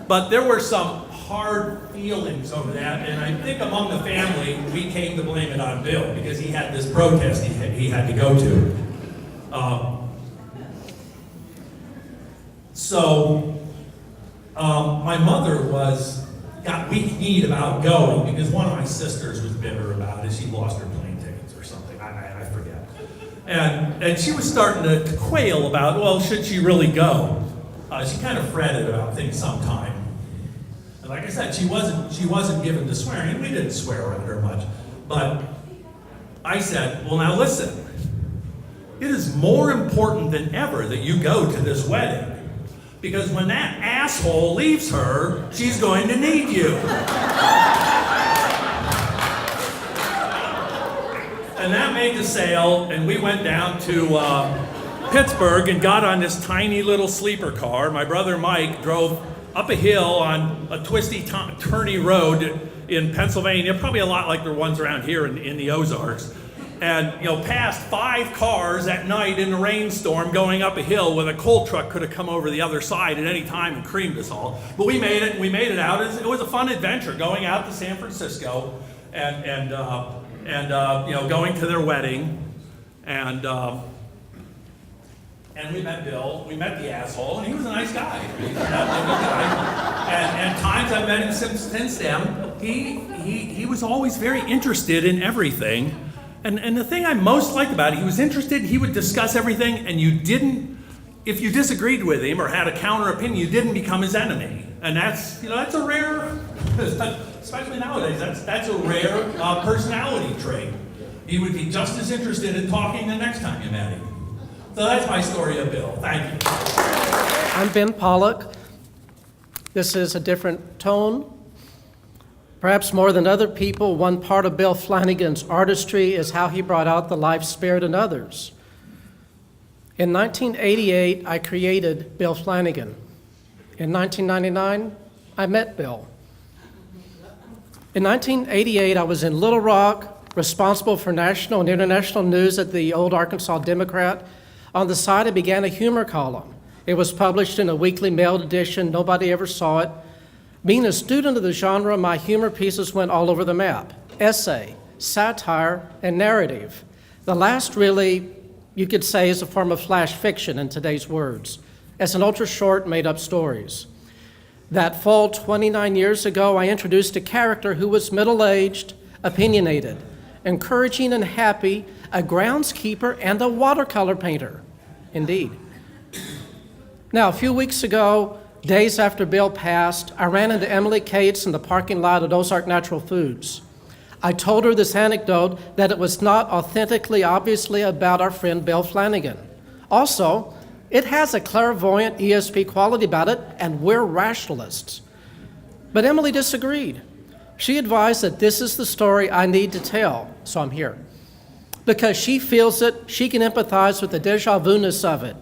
But there were some hard feelings over that, and I think among the family, we came to blame it on Bill because he had this protest he had to go to. My mother got weak kneed about going because one of my sisters was bitter about it. She lost her plane tickets or something. I forget. And she was starting to quail about, well, should she really go? She kind of fretted about things sometime. And like I said, she wasn't given to swearing, and we didn't swear around her much. But I said, well, now listen, it is more important than ever that you go to this wedding. Because when that asshole leaves her, she's going to need you. And that made the sale, and we went down to Pittsburgh and got on this tiny little sleeper car. My brother Mike drove up a hill on a twisty, turny road in Pennsylvania, probably a lot like the ones around here in the Ozarks. And, past 5 cars at night in a rainstorm going up a hill with a coal truck could have come over the other side at any time and creamed us all. But we made it, and we made it out. It was a fun adventure going out to San Francisco and going to their wedding. And we met Bill, we met the asshole, and he was a nice guy. He was a good guy. And times I've met him since then, he was always very interested in everything. And the thing I most liked about it, he was interested, he would discuss everything, and if you disagreed with him or had a counter opinion, you didn't become his enemy. And that's a rare, especially nowadays, that's a rare personality trait. He would be just as interested in talking the next time you met him. So that's my story of Bill. Thank you. I'm Ben Pollock. This is a different tone. Perhaps more than other people, one part of Bill Flanagan's artistry is how he brought out the life spirit in others. In 1988, I created Bill Flanagan. In 1999, I met Bill. In 1988, I was in Little Rock, responsible for national and international news at the old Arkansas Democrat. On the side, I began a humor column. It was published in a weekly mailed edition. Nobody ever saw it. Being a student of the genre, my humor pieces went all over the map. Essay, satire, and narrative. The last really, you could say, is a form of flash fiction in today's words. As an ultra-short, made-up stories. That fall, 29 years ago, I introduced a character who was middle-aged, opinionated, encouraging and happy, a groundskeeper, and a watercolor painter. Indeed. Now, a few weeks ago, days after Bill passed, I ran into Emily Cates in the parking lot at Ozark Natural Foods. I told her this anecdote that it was not authentically, obviously about our friend Bill Flanagan. Also, it has a clairvoyant ESP quality about it, and we're rationalists. But Emily disagreed. She advised that this is the story I need to tell, so I'm here. Because she feels it, she can empathize with the deja vu-ness of it.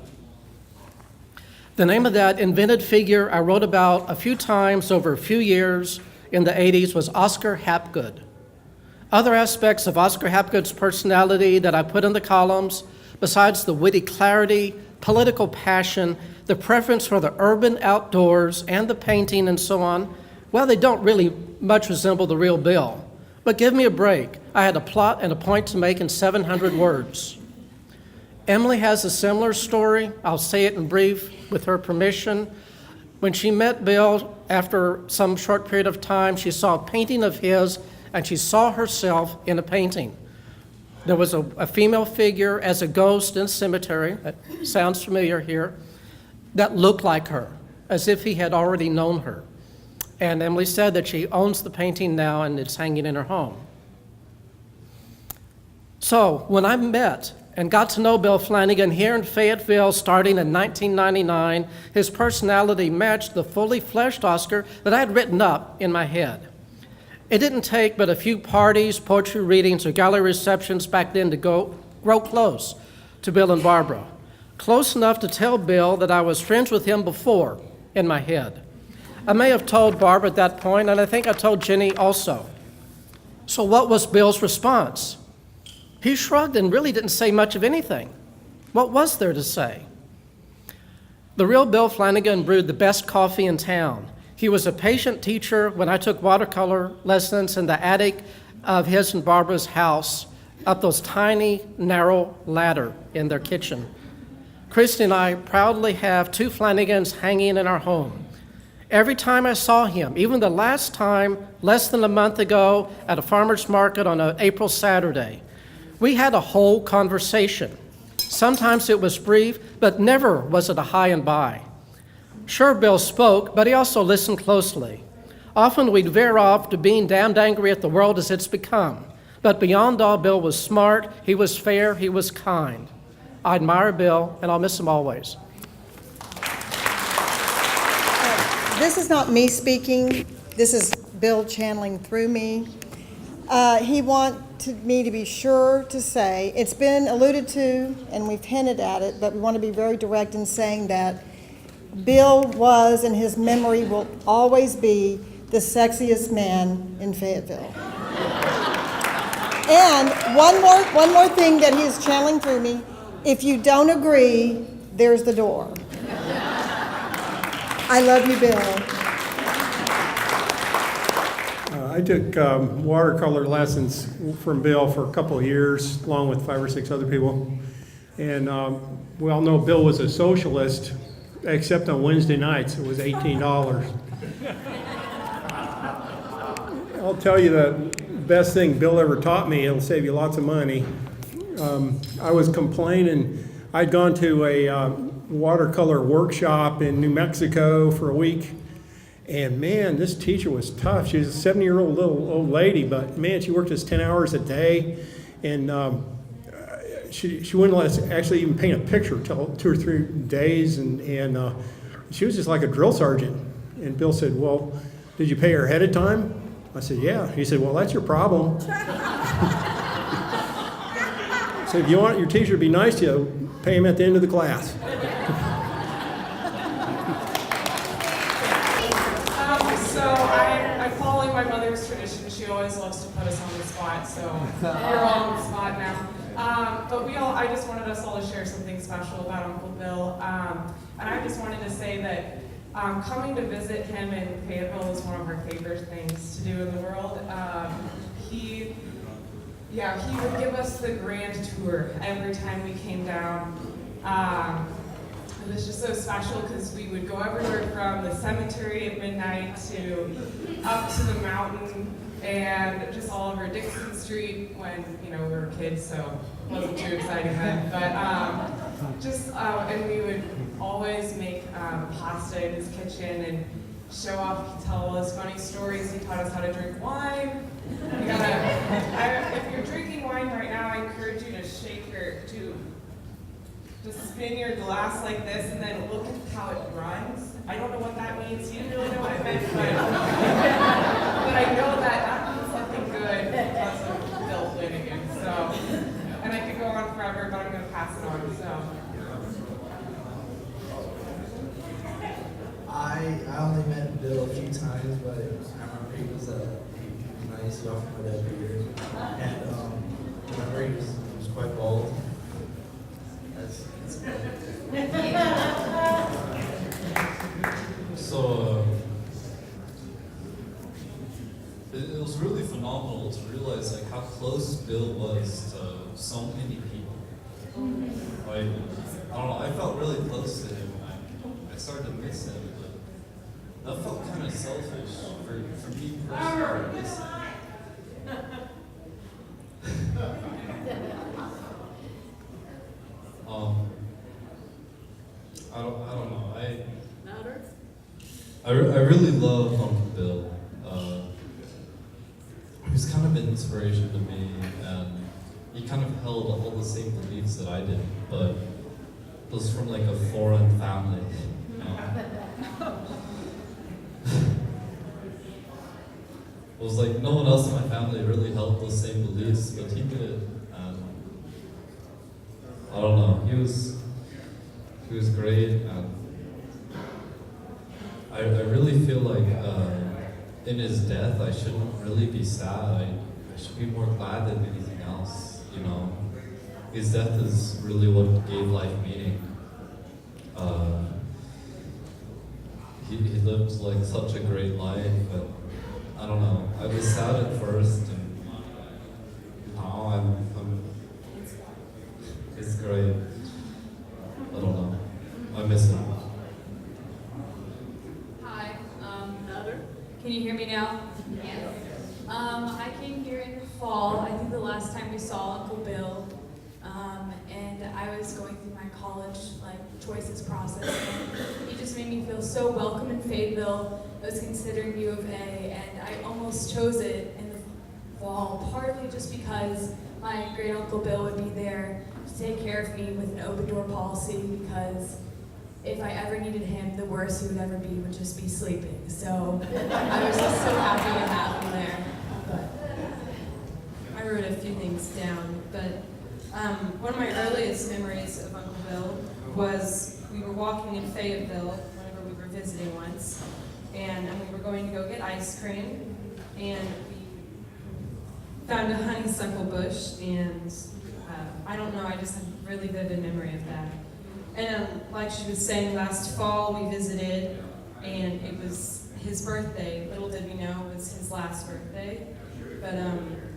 The name of that invented figure I wrote about a few times over a few years in the 80s was Oscar Hapgood. Other aspects of Oscar Hapgood's personality that I put in the columns, besides the witty clarity, political passion, the preference for the urban outdoors, and the painting and so on, well, they don't really much resemble the real Bill. But give me a break. I had a plot and a point to make in 700 words. Emily has a similar story. I'll say it in brief with her permission. When she met Bill, after some short period of time, she saw a painting of his, and she saw herself in a painting. There was a female figure as a ghost in a cemetery, that sounds familiar here, that looked like her, as if he had already known her. And Emily said that she owns the painting now, and it's hanging in her home. So when I met and got to know Bill Flanagan here in Fayetteville starting in 1999, his personality matched the fully fleshed Oscar that I had written up in my head. It didn't take but a few parties, poetry readings, or gallery receptions back then to grow close to Bill and Barbara. Close enough to tell Bill that I was friends with him before in my head. I may have told Barbara at that point, and I think I told Jenny also. So what was Bill's response? He shrugged and really didn't say much of anything. What was there to say? The real Bill Flanagan brewed the best coffee in town. He was a patient teacher when I took watercolor lessons in the attic of his and Barbara's house, up those tiny, narrow ladder in their kitchen. Christy and I proudly have 2 Flanagans hanging in our home. Every time I saw him, even the last time, less than a month ago, at a farmer's market on an April Saturday, we had a whole conversation. Sometimes it was brief, but never was it a high and by. Sure, Bill spoke, but he also listened closely. Often we'd veer off to being damned angry at the world as it's become. But beyond all, Bill was smart, he was fair, he was kind. I admire Bill, and I'll miss him always. This is not me speaking. This is Bill channeling through me. He wanted me to be sure to say, it's been alluded to, and we've hinted at it, but we want to be very direct in saying that Bill was, and his memory will always be, the sexiest man in Fayetteville. And one more thing that he is channeling through me. If you don't agree, there's the door. I love you, Bill. I took watercolor lessons from Bill for a couple of years, along with 5 or 6 other people. And we all know Bill was a socialist, except on Wednesday nights, it was $18. I'll tell you the best thing Bill ever taught me, it'll save you lots of money. I was complaining, I'd gone to a watercolor workshop in New Mexico for a week. And man, this teacher was tough. She was a 70-year-old little old lady, but man, she worked us 10 hours a day. And she wouldn't let us actually even paint a picture till 2 or 3 days. And she was just like a drill sergeant. And Bill said, well, did you pay her ahead of time? I said, yeah. He said, well, that's your problem. So if you want your teacher to be nice to you, pay him at the end of the class. So I'm following my mother's tradition. She always loves to put us on the spot, so we're all on the spot now. But I just wanted us all to share something special about Uncle Bill. And I just wanted to say that coming to visit him in Fayetteville is one of our favorite things to do in the world. He would give us the grand tour every time we came down. It was just so special because we would go everywhere from the cemetery at midnight to up to the mountain and just all over Dixon Street when we were kids, so it wasn't too exciting then. But and we would always make pasta in his kitchen and show off. He'd tell all his funny stories. He taught us how to drink wine. If you're drinking wine right now, I encourage you to just spin your glass like this and then look at how it runs. I don't know what that means. He didn't really know what it meant, but I know that means something good because of Bill Flanagan. So, and I could go on forever, but I'm going to pass it on. So. I only met Bill a few times, but I remember he was nice. He offered my dad beer, and I remember he was quite bold. So it was really phenomenal to realize like how close Bill was to so many people. Like, I don't know, I felt really close to him. I started to miss him, but that felt kind of selfish for me personally to miss him. I don't know. I really love Uncle Bill. He was kind of an inspiration to me, and he kind of held all the same beliefs that I did, but was from like a foreign family. It was like no one else in my family really held those same beliefs, but he did. And I don't know. He was great, and I really feel like in his death I shouldn't really be sad. I should be more glad than anything else. His death is really what gave life meaning. He lived like such a great life, but I don't know. I was sad at first, and now it's great. I don't know. I miss him. Hi, can you hear me now? Yes. I came here in the fall. I think the last time we saw Uncle Bill, and I was going through my college choices process, and he just made me feel so welcome in Fayetteville. I was considering U of A, and I almost chose it in the fall, partly just because my great uncle Bill would be there to take care of me with an open door policy, because if I ever needed him, the worst he would ever be would just be sleeping. So I was just so happy to have him there. I wrote a few things down, but one of my earliest memories of Uncle Bill was we were walking in Fayetteville whenever we were visiting once, and we were going to go get ice cream, and we found a honeysuckle bush, and I don't know, I just have a really vivid memory of that. And like she was saying, last fall we visited, and it was his birthday. Little did we know it was his last birthday. But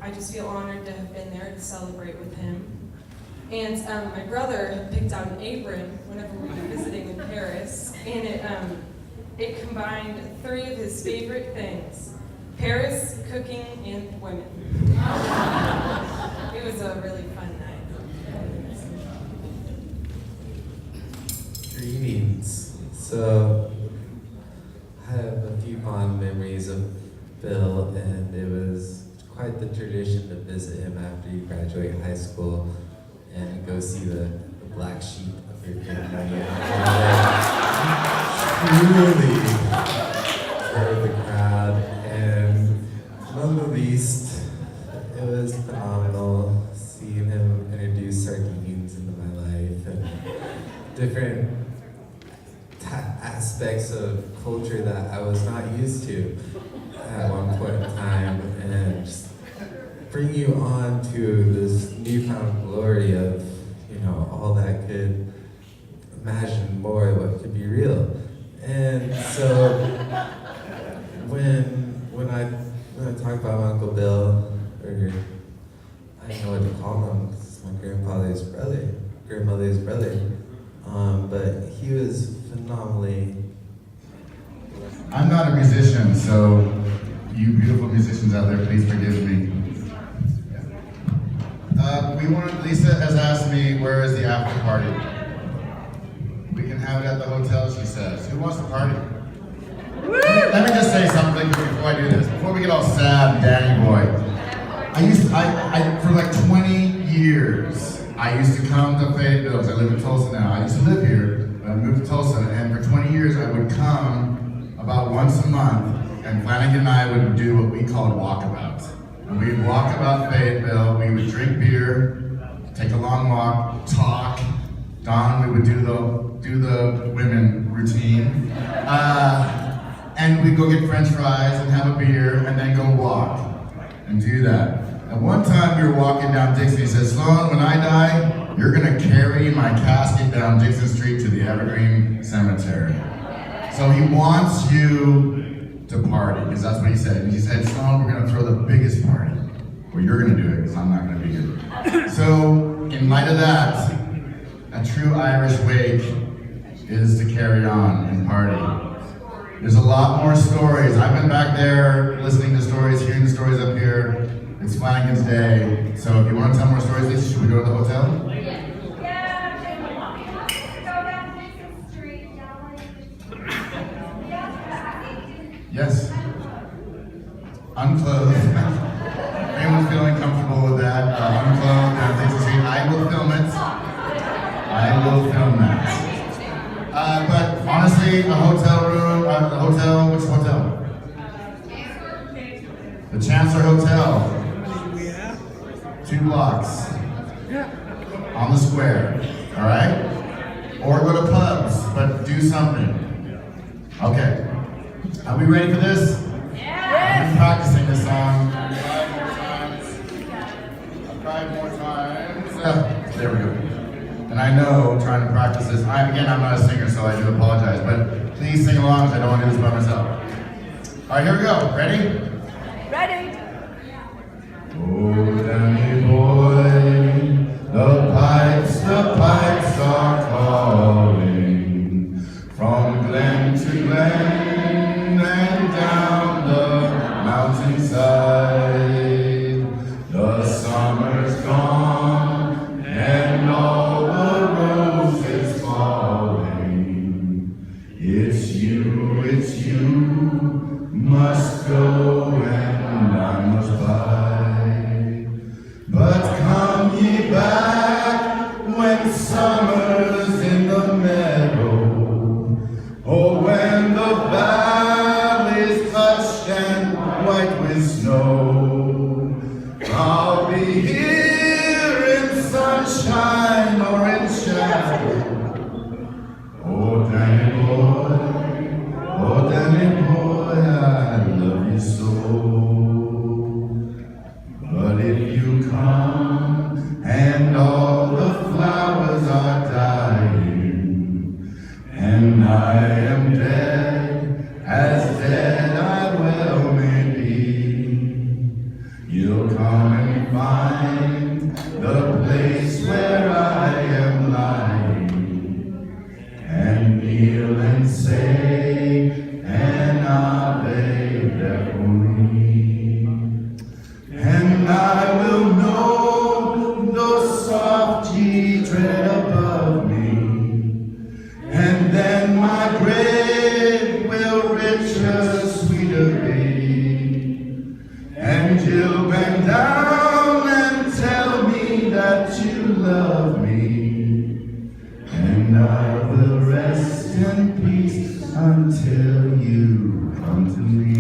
I just feel honored to have been there to celebrate with him. And my brother had picked out an apron whenever we were visiting in Paris, and it combined 3 of his favorite things: Paris, cooking, and women. It was a really fun night. Greetings. So, I have a few fond memories of Bill, and it was quite the tradition to visit him after you graduate high school and go see the black sheep of your family. Truly heard the crowd, and none the least, it was phenomenal seeing him introduce sardines into my life and different aspects of culture that I was not used to at one point in time, and just bring you on to this newfound glory of, all that could imagine more what could be real. And so when I talk about my Uncle Bill, or I don't know what to call him, it's my grandmother's brother, but he was phenomenally. I'm not a musician, so you beautiful musicians out there, please forgive me. Lisa has asked me, where is the after party? We can have it at the hotel, she says. Who wants to party? Let me just say something before I do this. Before we get all sad, Danny boy. For like 20 years, I used to come to Fayetteville, because I live in Tulsa now. I used to live here, but I moved to Tulsa, and for 20 years I would come about once a month, and Flanagan and I would do what we called walkabouts. And we'd walk about Fayetteville, we would drink beer, take a long walk, talk. Dawn, we would do the women routine. And we'd go get French fries and have a beer and then go walk and do that. And one time we were walking down Dixon, he said, Sloan, when I die, you're gonna carry my casket down Dixon Street to the Evergreen Cemetery. So he wants you to party, because that's what he said. And he said, Sloan, we're gonna throw the biggest party. Well, you're gonna do it, because I'm not gonna be here. So, in light of that, a true Irish wake is to carry on and party. There's a lot more stories. I've been back there listening to stories, hearing the stories up here. It's Flanagan's Day. So if you want to tell more stories, Lisa, should we go to the hotel? Yes. Unclothed. Anyone feeling comfortable with that? Unclothed down Dixon Street. I will film it. I will film that. But honestly, a hotel room, which hotel? The Chancellor Hotel. 2 blocks. On the square. All right? Or go to pubs, but do something. Okay. Are we ready for this? I've been practicing this song. 5 more times. There we go. And I know, trying to practice this, I'm not a singer, so I do apologize, but please sing along, because I don't want to do this by myself. All right, here we go. Ready? Ready. Oh, Danny boy, the pipes are calling from glen to glen and down the mountainside. The summer's gone and all the come and find the place where I am lying, and kneel and say an Ave Verum, and I will know the soft G tread above me, and then my grave will richer, sweeter be, and you'll bend down and tell me that you love me, and I will rest in peace until you come to me.